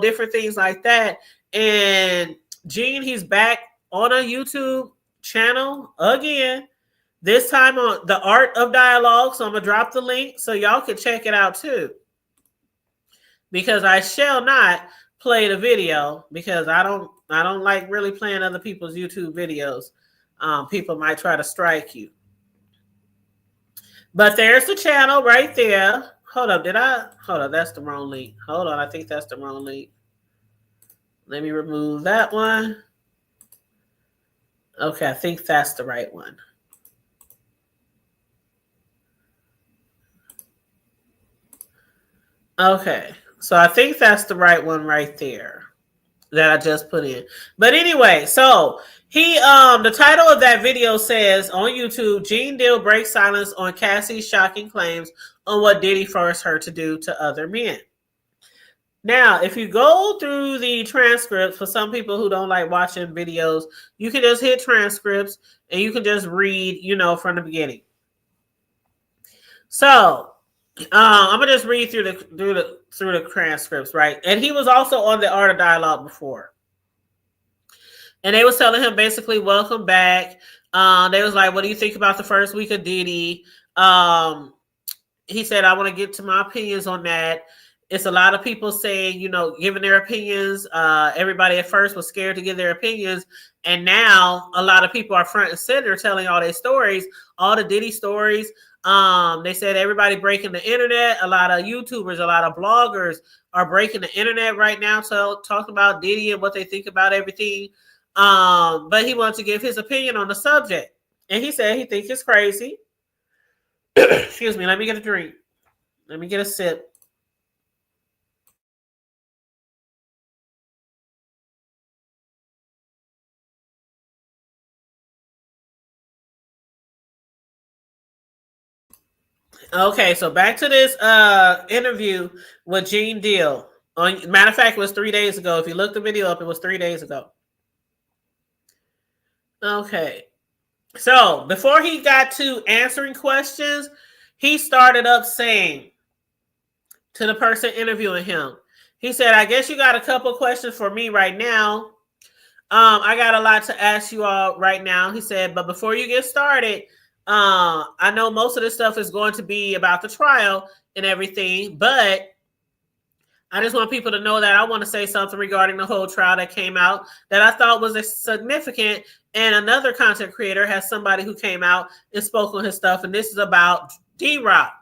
different things like that. And Gene, he's back on a YouTube channel again, this time on The Art of Dialogue. So I'm going to drop the link so y'all can check it out too. Because I shall not play the video because I don't like really playing other people's YouTube videos. People might try to strike you. But there's the channel right there. Hold up, that's the wrong link. Hold on, I think that's the wrong link. Let me remove that one. Okay, I think that's the right one. Okay, so I think that's the right one right there that I just put in. But anyway, so he the title of that video says on YouTube, Gene Deal breaks silence on Cassie's shocking claims on what Diddy forced her to do to other men. Now, if you go through the transcripts, for some people who don't like watching videos, you can just hit transcripts and you can just read, from the beginning. So I'm gonna just read through the transcripts, right? And he was also on The Art of Dialogue before. And they was telling him basically, welcome back. They was like, what do you think about the first week of Diddy? He said, I want to get to my opinions on that. It's a lot of people saying, giving their opinions. Everybody at first was scared to give their opinions. And now a lot of people are front and center telling all their stories, all the Diddy stories. They said everybody breaking the internet. A lot of YouTubers, a lot of bloggers are breaking the internet right now, talking about Diddy and what they think about everything. But he wants to give his opinion on the subject. And he said he thinks it's crazy. Excuse me, let me get a drink. Let me get a sip. Okay, so back to this interview with Gene Deal. Matter of fact, it was 3 days ago. If you look the video up, it was 3 days ago. Okay. So before he got to answering questions, he started up saying to the person interviewing him, he said, I guess you got a couple questions for me right now. I got a lot to ask you all right now. He said, but before you get started, I know most of this stuff is going to be about the trial and everything, but I just want people to know that I want to say something regarding the whole trial that came out that I thought was significant. And another content creator has somebody who came out and spoke on his stuff. And this is about D-Rock.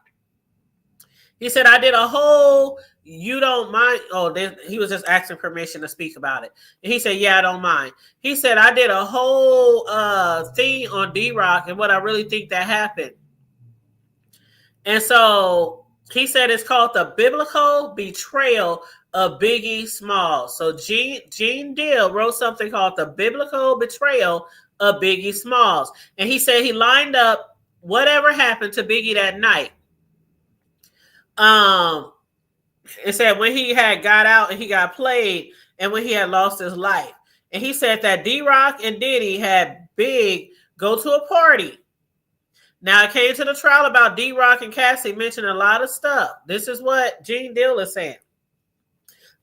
He said, I did a whole, you don't mind. Oh, he was just asking permission to speak about it. And he said, yeah, I don't mind. He said, I did a whole thing on D-Rock and what I really think that happened. And so he said it's called the biblical betrayal of Biggie Smalls. So Gene Deal wrote something called the biblical betrayal of Biggie Smalls. And he said he lined up whatever happened to Biggie that night. It said when he had got out and he got played and when he had lost his life. And he said that D-Rock and Diddy had Big go to a party. Now, it came to the trial about D-Rock and Cassie mentioned a lot of stuff. This is what Gene Deal is saying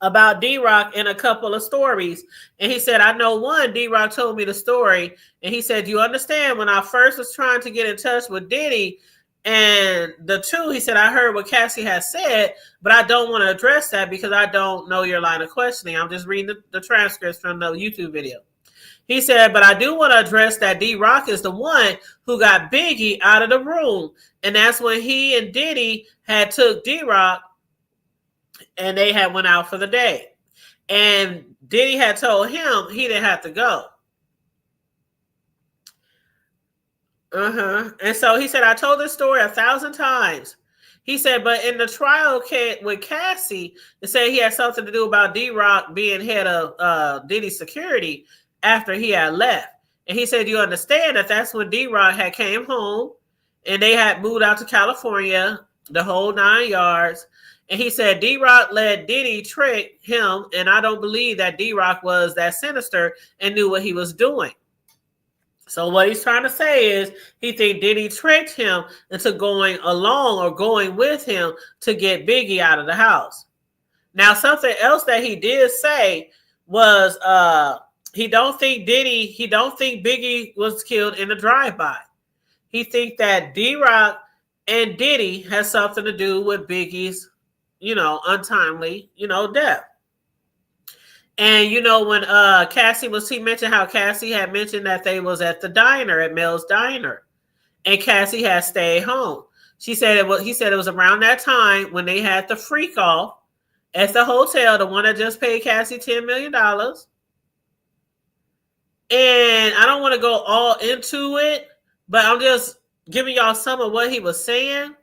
about D-Rock in a couple of stories. And he said, I know one, D-Rock told me the story. And he said, you understand, when I first was trying to get in touch with Diddy, and the two, he said, I heard what Cassie has said, but I don't want to address that because I don't know your line of questioning. I'm just reading the transcripts from the YouTube video. He said, but I do want to address that D-Rock is the one who got Biggie out of the room. And that's when he and Diddy had took D-Rock and they had went out for the day. And Diddy had told him he didn't have to go. And so he said, I told this story 1,000 times. He said, but in the trial with Cassie, it said he had something to do about D-Rock being head of Diddy's security after he had left. And he said, you understand that that's when D-Rock had came home and they had moved out to California, the whole 9 yards. And he said, D-Rock let Diddy trick him. And I don't believe that D-Rock was that sinister and knew what he was doing. So what he's trying to say is he think Diddy tricked him into going along or going with him to get Biggie out of the house. Now, something else that he did say was he don't think Biggie was killed in a drive-by. He think that D-Rock and Diddy has something to do with Biggie's, untimely, death. And, when Cassie he mentioned how Cassie had mentioned that they was at the diner, at Mel's Diner. And Cassie had stayed home. He said it was around that time when they had the freak off at the hotel, the one that just paid Cassie $10 million. And I don't want to go all into it, but I'm just giving y'all some of what he was saying.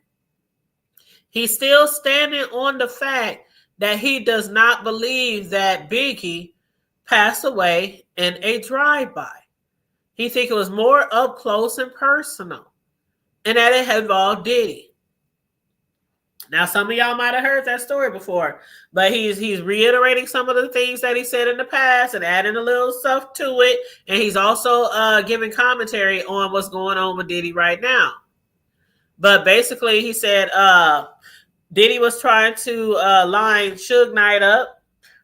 He's still standing on the fact that he does not believe that Biggie passed away in a drive-by. He thinks it was more up close and personal, and that it involved Diddy. Now, some of y'all might have heard that story before, but he's reiterating some of the things that he said in the past and adding a little stuff to it, and he's also giving commentary on what's going on with Diddy right now. But basically, he said Diddy was trying to line Suge Knight up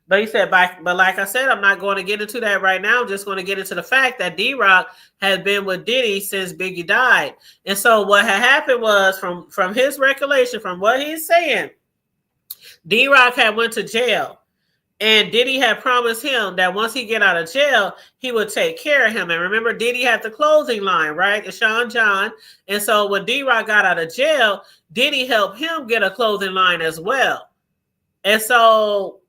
But he said, but like I said, I'm not going to get into that right now. I'm just going to get into the fact that D-Rock has been with Diddy since Biggie died. And so what had happened was, from his recollection, from what he's saying, D-Rock had went to jail. And Diddy had promised him that once he get out of jail, he would take care of him. And remember, Diddy had the clothing line, right? And Sean John. And so when D-Rock got out of jail, Diddy helped him get a clothing line as well. And so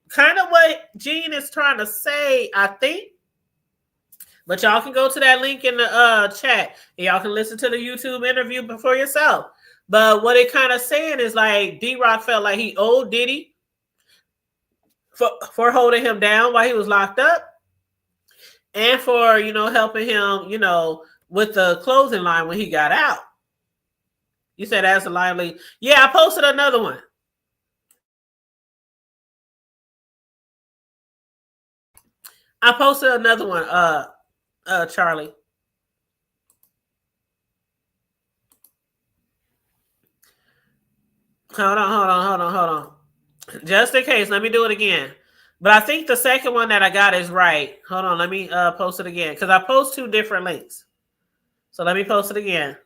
kind of what Gene is trying to say, I think. But y'all can go to that link in the chat. And y'all can listen to the YouTube interview for yourself. But what it kind of saying is like D-Rock felt like he owed Diddy for holding him down while he was locked up, and for, helping him, with the clothing line when he got out. You said that's a lively. Yeah, I posted another one. Charlie. Hold on. Just in case, let me do it again. But I think the second one that I got is right. Hold on, let me post it again, because I post 2 different links. So let me post it again.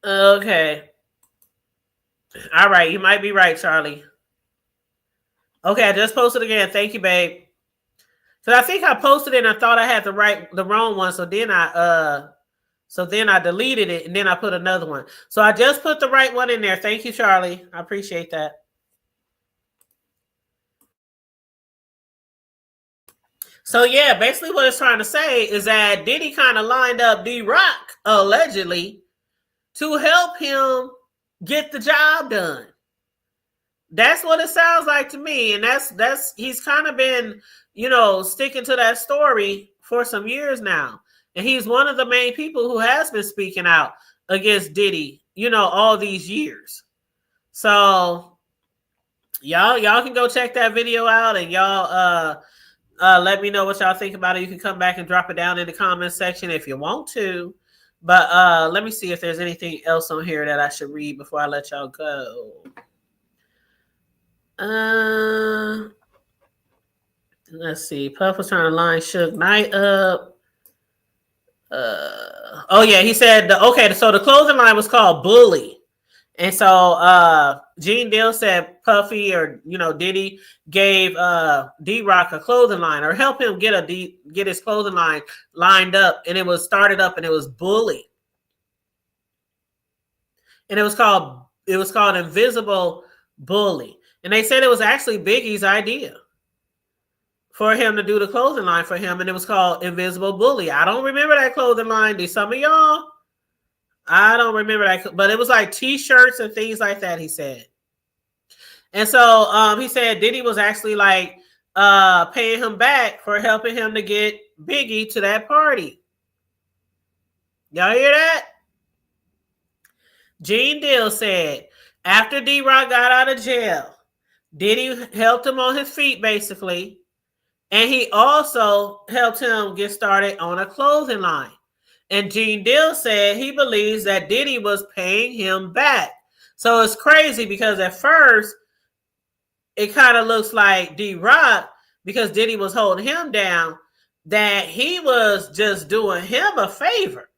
Okay. All right, you might be right, Charlie. Okay, I just posted again. Thank you, babe. So I think I posted it and I thought I had the wrong one. So then I deleted it and then I put another one. So I just put the right one in there. Thank you, Charlie. I appreciate that. So yeah, basically what it's trying to say is that Diddy kind of lined up D-Rock, allegedly, to help him get the job done. That's what it sounds like to me. And that's he's kind of been, sticking to that story for some years now. And he's one of the main people who has been speaking out against Diddy, all these years. So y'all can go check that video out, and y'all let me know what y'all think about it. You can come back and drop it down in the comment section if you want to. But let me see if there's anything else on here that I should read before I let y'all go. Let's see. Puff was trying to line Suge Knight up. Oh yeah, he said so the clothing line was called Bully. And so Gene Deal said Puffy or Diddy gave D-Rock a clothing line, or help him get his clothing line lined up, and it was started up, and it was Bully. And it was called Invisible Bully. And they said it was actually Biggie's idea for him to do the clothing line for him, and it was called Invisible Bully. I don't remember that clothing line. Do some of y'all? I don't remember that, but it was like T-shirts and things like that, he said. And so he said Diddy was actually like paying him back for helping him to get Biggie to that party. Y'all hear that? Gene Deal said after D-Rock got out of jail, Diddy helped him on his feet, basically. And he also helped him get started on a clothing line. And Gene Deal said he believes that Diddy was paying him back. So it's crazy because at first it kind of looks like D-Rock, because Diddy was holding him down, that he was just doing him a favor.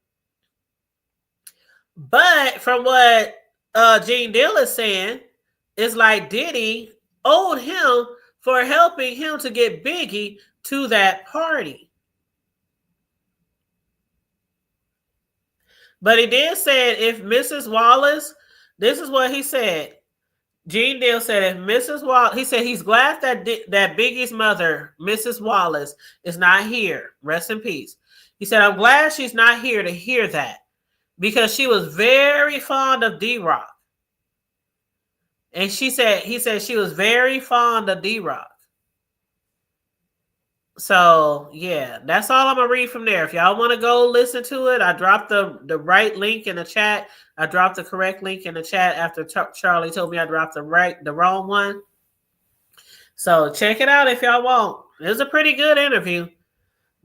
But from what Gene Deal is saying, it's like Diddy owed him for helping him to get Biggie to that party. But he did say if Mrs. Wallace, this is what he said. Gene Deal said if Mrs. Wallace, he said he's glad that Biggie's mother, Mrs. Wallace, is not here. Rest in peace. He said, I'm glad she's not here to hear that, because she was very fond of D-Rock. And he said she was very fond of D-Rock. So, yeah, that's all I'm going to read from there. If y'all want to go listen to it, I dropped the right link in the chat. I dropped the correct link in the chat after Charlie told me I dropped the wrong one. So check it out if y'all want. It was a pretty good interview.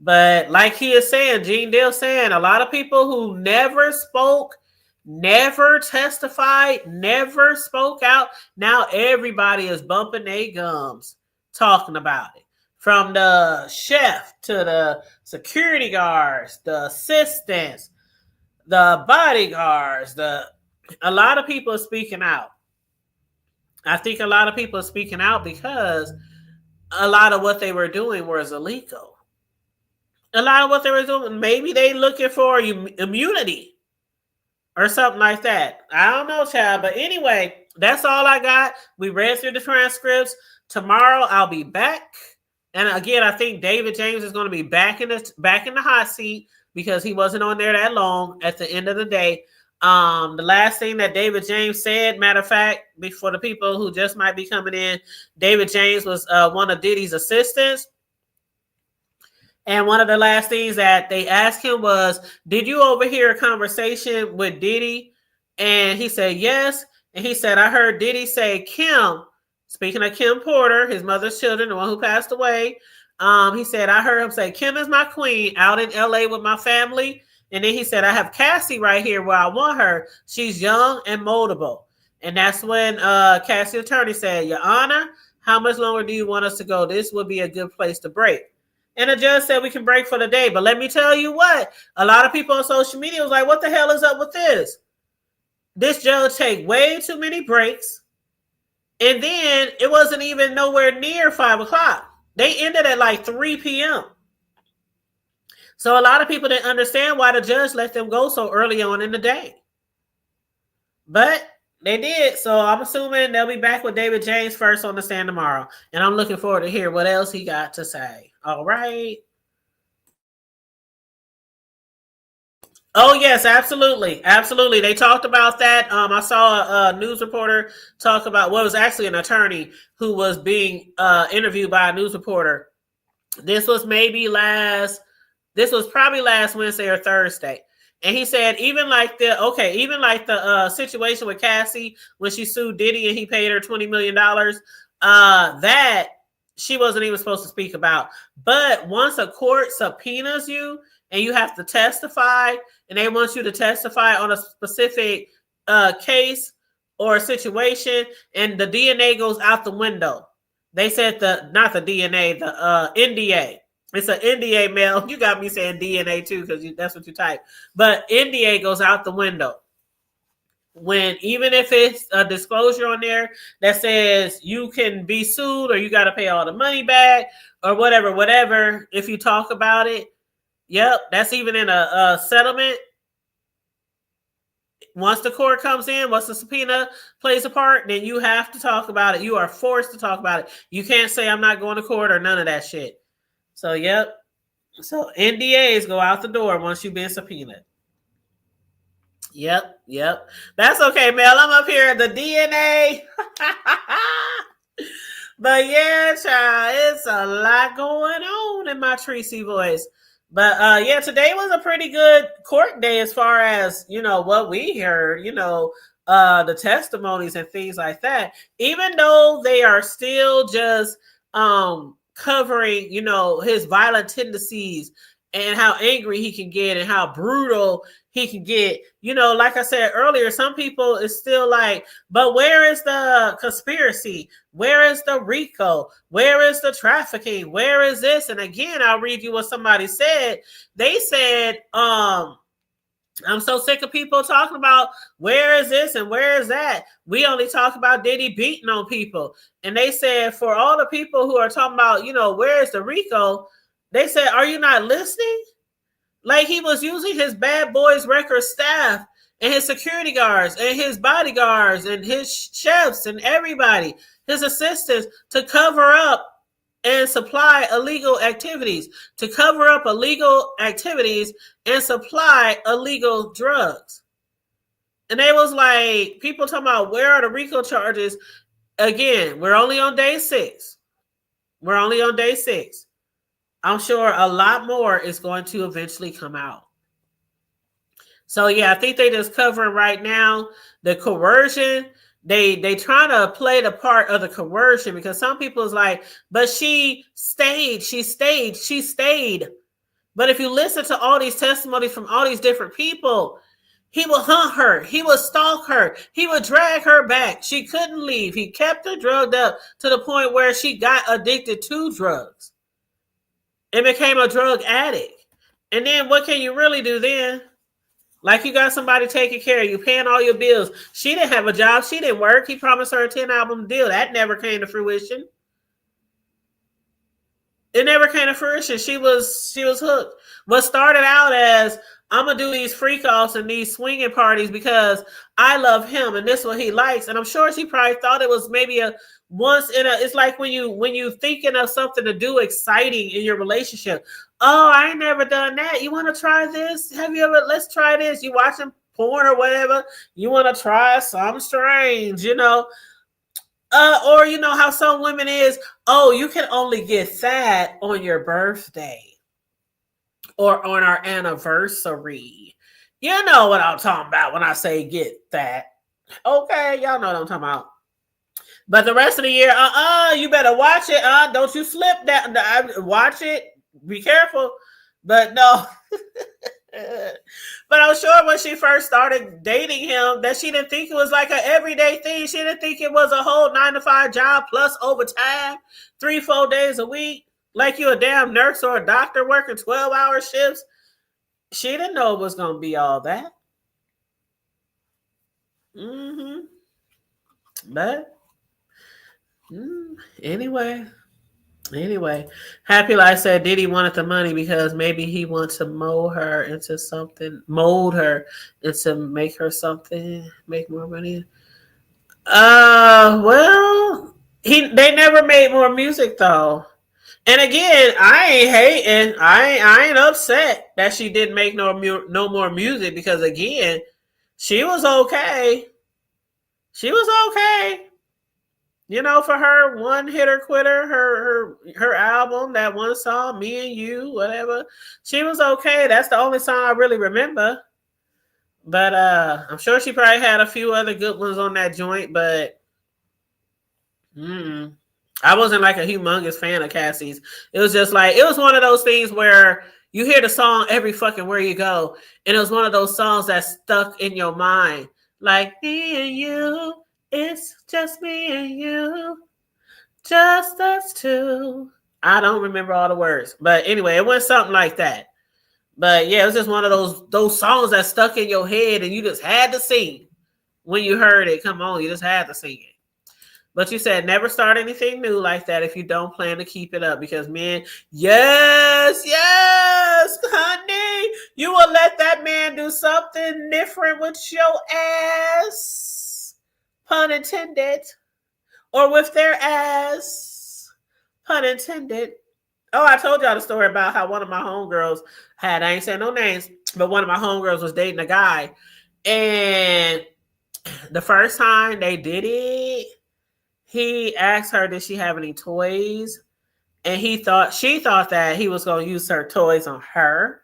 But like he is saying, Gene Deal saying, a lot of people who never spoke never testified, never spoke out. Now everybody is bumping their gums talking about it. From the chef to the security guards, the assistants, the bodyguards, a lot of people are speaking out. I think a lot of people are speaking out because a lot of what they were doing was illegal. A lot of what they were doing, maybe they looking for immunity or something like that. I don't know, child. But anyway, that's all I got. We read through the transcripts. Tomorrow I'll be back. And again, I think David James is going to be back in the hot seat because he wasn't on there that long at the end of the day. The last thing that David James said, matter of fact, before the people who just might be coming in, David James was one of Diddy's assistants. And one of the last things that they asked him was, did you overhear a conversation with Diddy? And he said, yes. And he said, I heard Diddy say Kim, speaking of Kim Porter, his mother's children, the one who passed away. He said, I heard him say, Kim is my queen out in LA with my family. And then he said, I have Cassie right here where I want her. She's young and moldable. And that's when Cassie attorney said, Your Honor, how much longer do you want us to go? This would be a good place to break. And the judge said we can break for the day. But let me tell you what, a lot of people on social media was like, what the hell is up with this? This judge take way too many breaks. And then it wasn't even nowhere near 5 o'clock. They ended at like 3 p.m. So a lot of people didn't understand why the judge let them go so early on in the day. But they did. So I'm assuming they'll be back with David James first on the stand tomorrow. And I'm looking forward to hear what else he got to say. All right. Oh, yes, absolutely. Absolutely. They talked about that. I saw a news reporter talk about what was actually an attorney who was being interviewed by a news reporter. This was probably last Wednesday or Thursday. And he said, even like the situation with Cassie when she sued Diddy and he paid her $20 million, that she wasn't even supposed to speak about. But once a court subpoenas you and you have to testify and they want you to testify on a specific case or a situation and the DNA goes out the window. They said not the DNA, the NDA. It's an NDA, Mel. You got me saying DNA too because that's what you type. But NDA goes out the window. Even if it's a disclosure on there that says you can be sued or you got to pay all the money back or whatever, if you talk about it, yep, that's even in a settlement. Once the court comes in, once the subpoena plays a part, then you have to talk about it. You are forced to talk about it. You can't say I'm not going to court or none of that shit. So, yep. So NDAs go out the door once you've been subpoenaed. Yep. That's okay, Mel. I'm up here at the DNA. But yeah, child, it's a lot going on in my Tracy voice. But yeah, today was a pretty good court day as far as, what we heard, the testimonies and things like that. Even though they are still just covering, his violent tendencies and how angry he can get and how brutal he can get. Like I said earlier, some people is still like, but where is the conspiracy? Where is the RICO? Where is the trafficking? Where is this? And again, I'll read you what somebody said. They said, I'm so sick of people talking about where is this and where is that. We only talk about Diddy beating on people. And they said for all the people who are talking about, where is the RICO? They said, are you not listening? Like he was using his bad boys record staff and his security guards and his bodyguards and his chefs and everybody, his assistants to cover up and supply illegal activities, to cover up illegal activities and supply illegal drugs. And they was like, people talking about where are the RICO charges? Again, we're only on day 6. I'm sure a lot more is going to eventually come out. So yeah, I think they just covering right now the coercion. They trying to play the part of the coercion because some people is like, but she stayed. But if you listen to all these testimonies from all these different people, He would hunt her. He would stalk her. He would drag her back. She couldn't leave. He kept her drugged up to the point where she got addicted to drugs and became a drug addict. And then what can you really do then? Like, you got somebody taking care of you, paying all your bills. She didn't have a job. She didn't work. He promised her a 10-album deal. That never came to fruition. It never came to fruition. She was hooked. What started out as, I'm gonna do these freak offs and these swinging parties because I love him and this is what he likes. And I'm sure she probably thought it was maybe a once in a. It's like when you thinking of something to do exciting in your relationship. Oh, I ain't never done that. You want to try this? Have you ever? Let's try this. You watching porn or whatever? You want to try something strange, you know? Or you know how some women is, oh, you can only get fat on your birthday or on our anniversary. You know what I'm talking about when I say get fat. Okay, y'all know what I'm talking about. But the rest of the year, you better watch it. Don't you slip that. Watch it. Be careful. But no. But I'm sure when she first started dating him that she didn't think it was like an everyday thing. She didn't think it was a whole 9-to-5 job plus overtime, 3-4 days a week, like you a damn nurse or a doctor working 12-hour shifts. She didn't know it was going to be all that. But anyway, Happy Life said Diddy wanted the money because maybe he wants to mold her into make her something, make more money. Well, they never made more music though. And again, I ain't hating. I ain't upset that she didn't make no more music because again, she was okay. She was okay. You know, for her one hitter quitter, her album, that one song, Me and You, whatever, she was okay. That's the only song I really remember. But I'm sure she probably had a few other good ones on that joint, but I wasn't like a humongous fan of Cassie's. It was just like, it was one of those things where you hear the song every fucking where you go. And it was one of those songs that stuck in your mind. Like, me and you. It's just me and you, just us two. I don't remember all the words, but anyway, it went something like that. But yeah, it was just one of those songs that stuck in your head, and you just had to sing when you heard it. Come on, you just had to sing it. But you said never start anything new like that if you don't plan to keep it up, because men, yes, honey, you will let that man do something different with your ass. Pun intended. Or with their ass. Pun intended. Oh, I told y'all the story about how one of my homegirls I ain't saying no names, but one of my homegirls was dating a guy. And the first time they did it, he asked her, did she have any toys? And she thought that he was going to use her toys on her.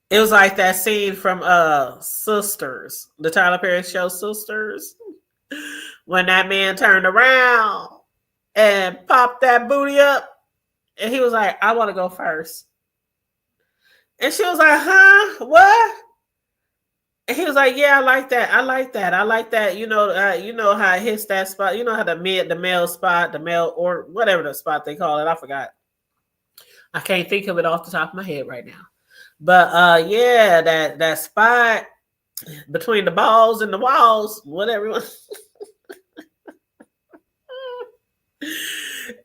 It was like that scene from Sisters, the Tyler Perry show Sisters, when that man turned around and popped that booty up, and he was like, I want to go first. And she was like, huh? What? And he was like, yeah, I like that. You know how it hits that spot. You know how the male spot, the male, or whatever the spot they call it. I forgot. I can't think of it off the top of my head right now. But yeah, that spot between the balls and the walls, whatever.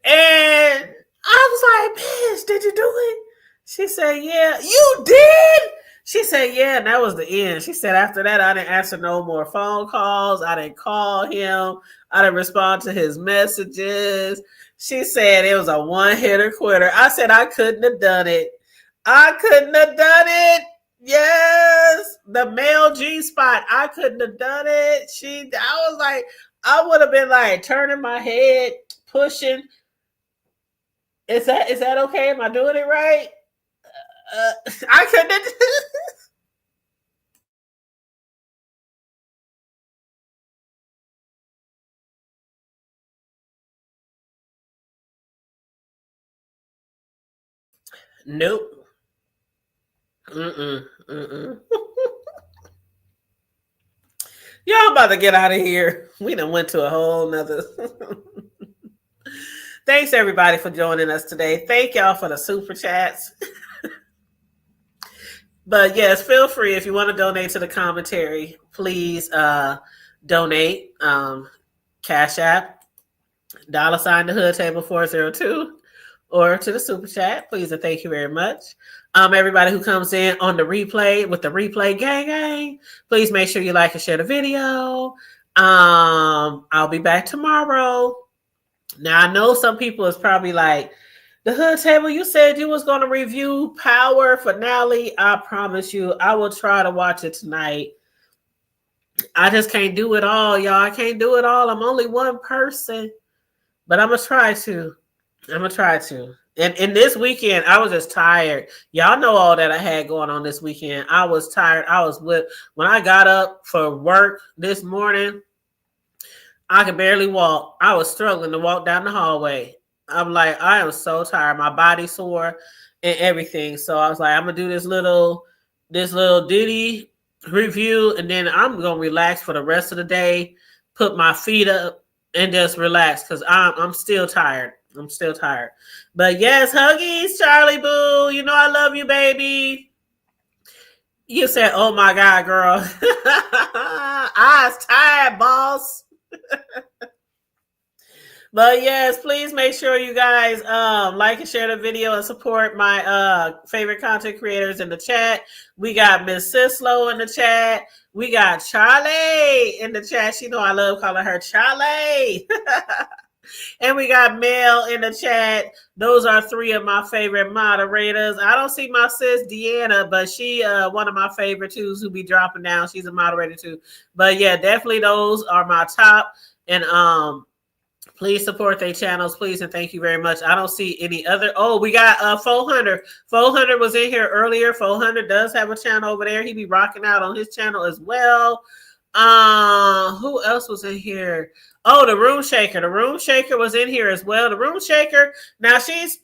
And I was like, bitch, did you do it? She said, yeah. You did? She said, yeah, and that was the end. She said, after that, I didn't answer no more phone calls. I didn't call him. I didn't respond to his messages. She said it was a one-hitter quitter. I said I couldn't have done it. I couldn't have done it. Yes. The male G spot. I couldn't have done it. I was like, I would have been like turning my head, pushing. Is that okay? Am I doing it right? I couldn't. Nope. Mm-mm. Mm-mm. Y'all about to get out of here. We done went to a whole nother. Thanks everybody for joining us today. Thank y'all for the super chats. But yes, feel free if you want to donate to the commentary. Please donate. Cash App, $ the hood table 402, or to the super chat. Please and thank you very much. Everybody who comes in on the replay with the replay gang, please make sure you like and share the video. I'll be back tomorrow. Now I know some people is probably like, the hood table, you said you was going to review Power finale. I promise you, I will try to watch it tonight. I just can't do it all, y'all. I can't do it all. I'm only one person, but I'm going to try to. And this weekend, I was just tired. Y'all know all that I had going on this weekend. I was tired. When I got up for work this morning, I could barely walk. I was struggling to walk down the hallway. I'm like, I am so tired. My body sore and everything. So I was like, I'm gonna do this little Diddy review, and then I'm gonna relax for the rest of the day, put my feet up and just relax because I'm still tired. But yes, huggies, Charlie Boo. You know I love you, baby. You said, oh my God, girl. I was tired, boss. But yes, please make sure you guys like and share the video and support my favorite content creators in the chat. We got Miss Sislo in the chat. We got Charlie in the chat. She know I love calling her Charlie. And we got Mel in the chat. Those are three of my favorite moderators. I don't see my sis Deanna, but she one of my favorite twos who be dropping down. She's a moderator too. But yeah, definitely those are my top. And please support their channels, please, and thank you very much. I don't see any other. Oh, we got 400. 400 was in here earlier. 400 does have a channel over there. He be rocking out on his channel as well. Who else was in here? Oh, the Room Shaker. The Room Shaker was in here as well. The Room Shaker. Now she's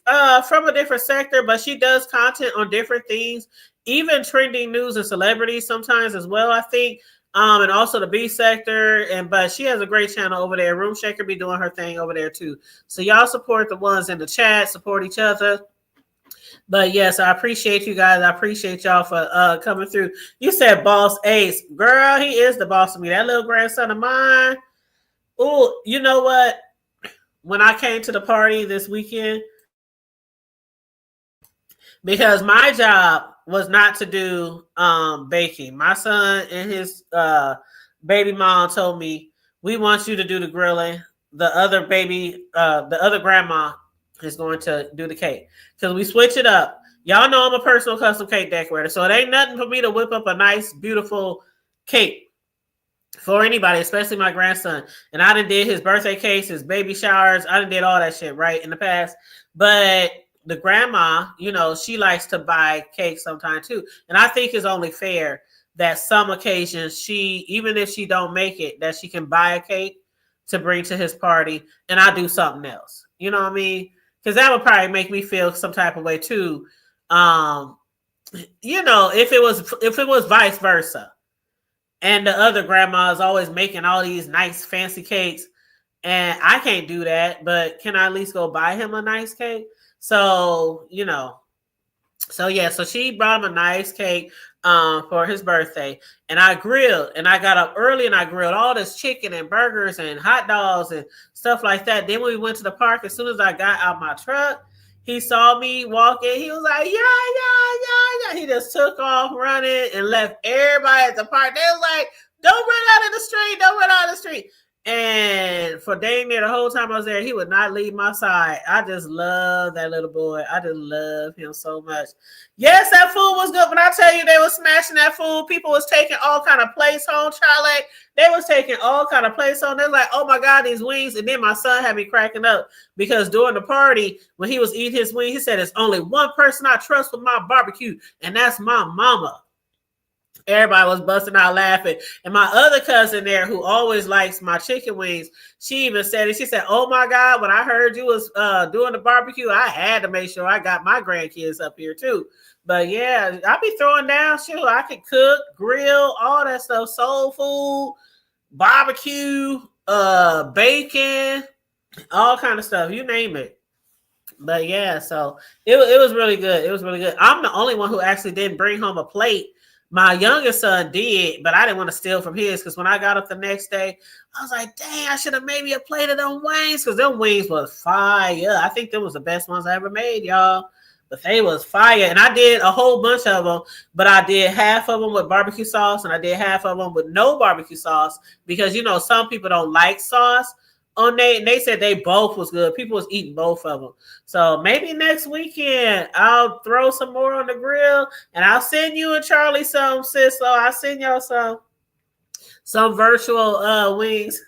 from a different sector, but she does content on different things, even trending news and celebrities sometimes as well, I think. And also the B sector, but she has a great channel over there. Room Shaker be doing her thing over there too. So y'all support the ones in the chat, support each other. But yes, I appreciate you guys. I appreciate y'all for coming through. You said Boss Ace. Girl, he is the boss of me. That little grandson of mine. Oh, you know what? When I came to the party this weekend, because my job was not to do baking. My son and his baby mom told me, we want you to do the grilling. The other grandma is going to do the cake. Because we switch it up. Y'all know I'm a personal custom cake decorator. So it ain't nothing for me to whip up a nice, beautiful cake for anybody, especially my grandson. And I done did his birthday cakes, his baby showers. I done did all that shit, right, in the past. But the grandma, you know, she likes to buy cake sometimes too. And I think it's only fair that some occasions she, even if she don't make it, that she can buy a cake to bring to his party and I do something else. You know what I mean? Because that would probably make me feel some type of way too. You know, if it was vice versa. And the other grandma is always making all these nice fancy cakes. And I can't do that, but can I at least go buy him a nice cake? So, you know, so she brought him a nice cake for his birthday. And I grilled, and I got up early and I grilled all this chicken and burgers and hot dogs and stuff like that. Then when we went to the park, as soon as I got out my truck, he saw me walking. He was like, yeah. He just took off running and left everybody at the park. They was like, don't run out in the street. And for dang near the whole time I was there, he would not leave my side. I just love that little boy. I just love him so much. Yes, that food was good. When I tell you they were smashing that food, people was taking all kind of plates home, Charlie. They was taking all kind of plates home. They're like, oh my God, these wings. And then my son had me cracking up because during the party, when he was eating his wing, he said, there's only one person I trust with my barbecue, and that's my mama. Everybody was busting out laughing. And my other cousin there, who always likes my chicken wings, she even said it. She said, "Oh my God, when I heard you was doing the barbecue, I had to make sure I got my grandkids up here too." But yeah, I be throwing down. Shoot, I can cook, grill, all that stuff, soul food, barbecue, bacon, all kind of stuff. You name it. But yeah, so it was really good. It was really good. I'm the only one who actually didn't bring home a plate. My youngest son did, but I didn't want to steal from his because when I got up the next day, I was like, dang, I should have made me a plate of them wings because them wings was fire. I think them was the best ones I ever made, y'all. But they was fire. And I did a whole bunch of them, but I did half of them with barbecue sauce and I did half of them with no barbecue sauce because, you know, some people don't like sauce. They said they both was good. People was eating both of them. So maybe next weekend I'll throw some more on the grill and I'll send you and Charlie some, sis. So I'll send y'all some virtual wings.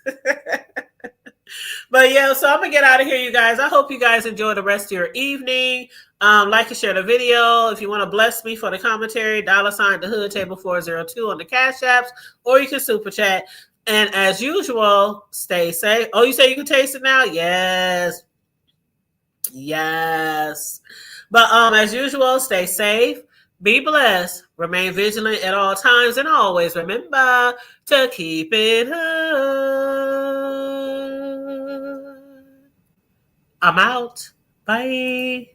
But yeah, so I'm gonna get out of here, you guys. I hope you guys enjoy the rest of your evening. Like and share the video. If you want to bless me for the commentary, $ the hood table 402 on the Cash Apps, or you can super chat. And as usual, stay safe. Oh, you say you can taste it now? Yes. Yes. But as usual, stay safe, be blessed, remain vigilant at all times, and always remember to keep it hood. I'm out. Bye.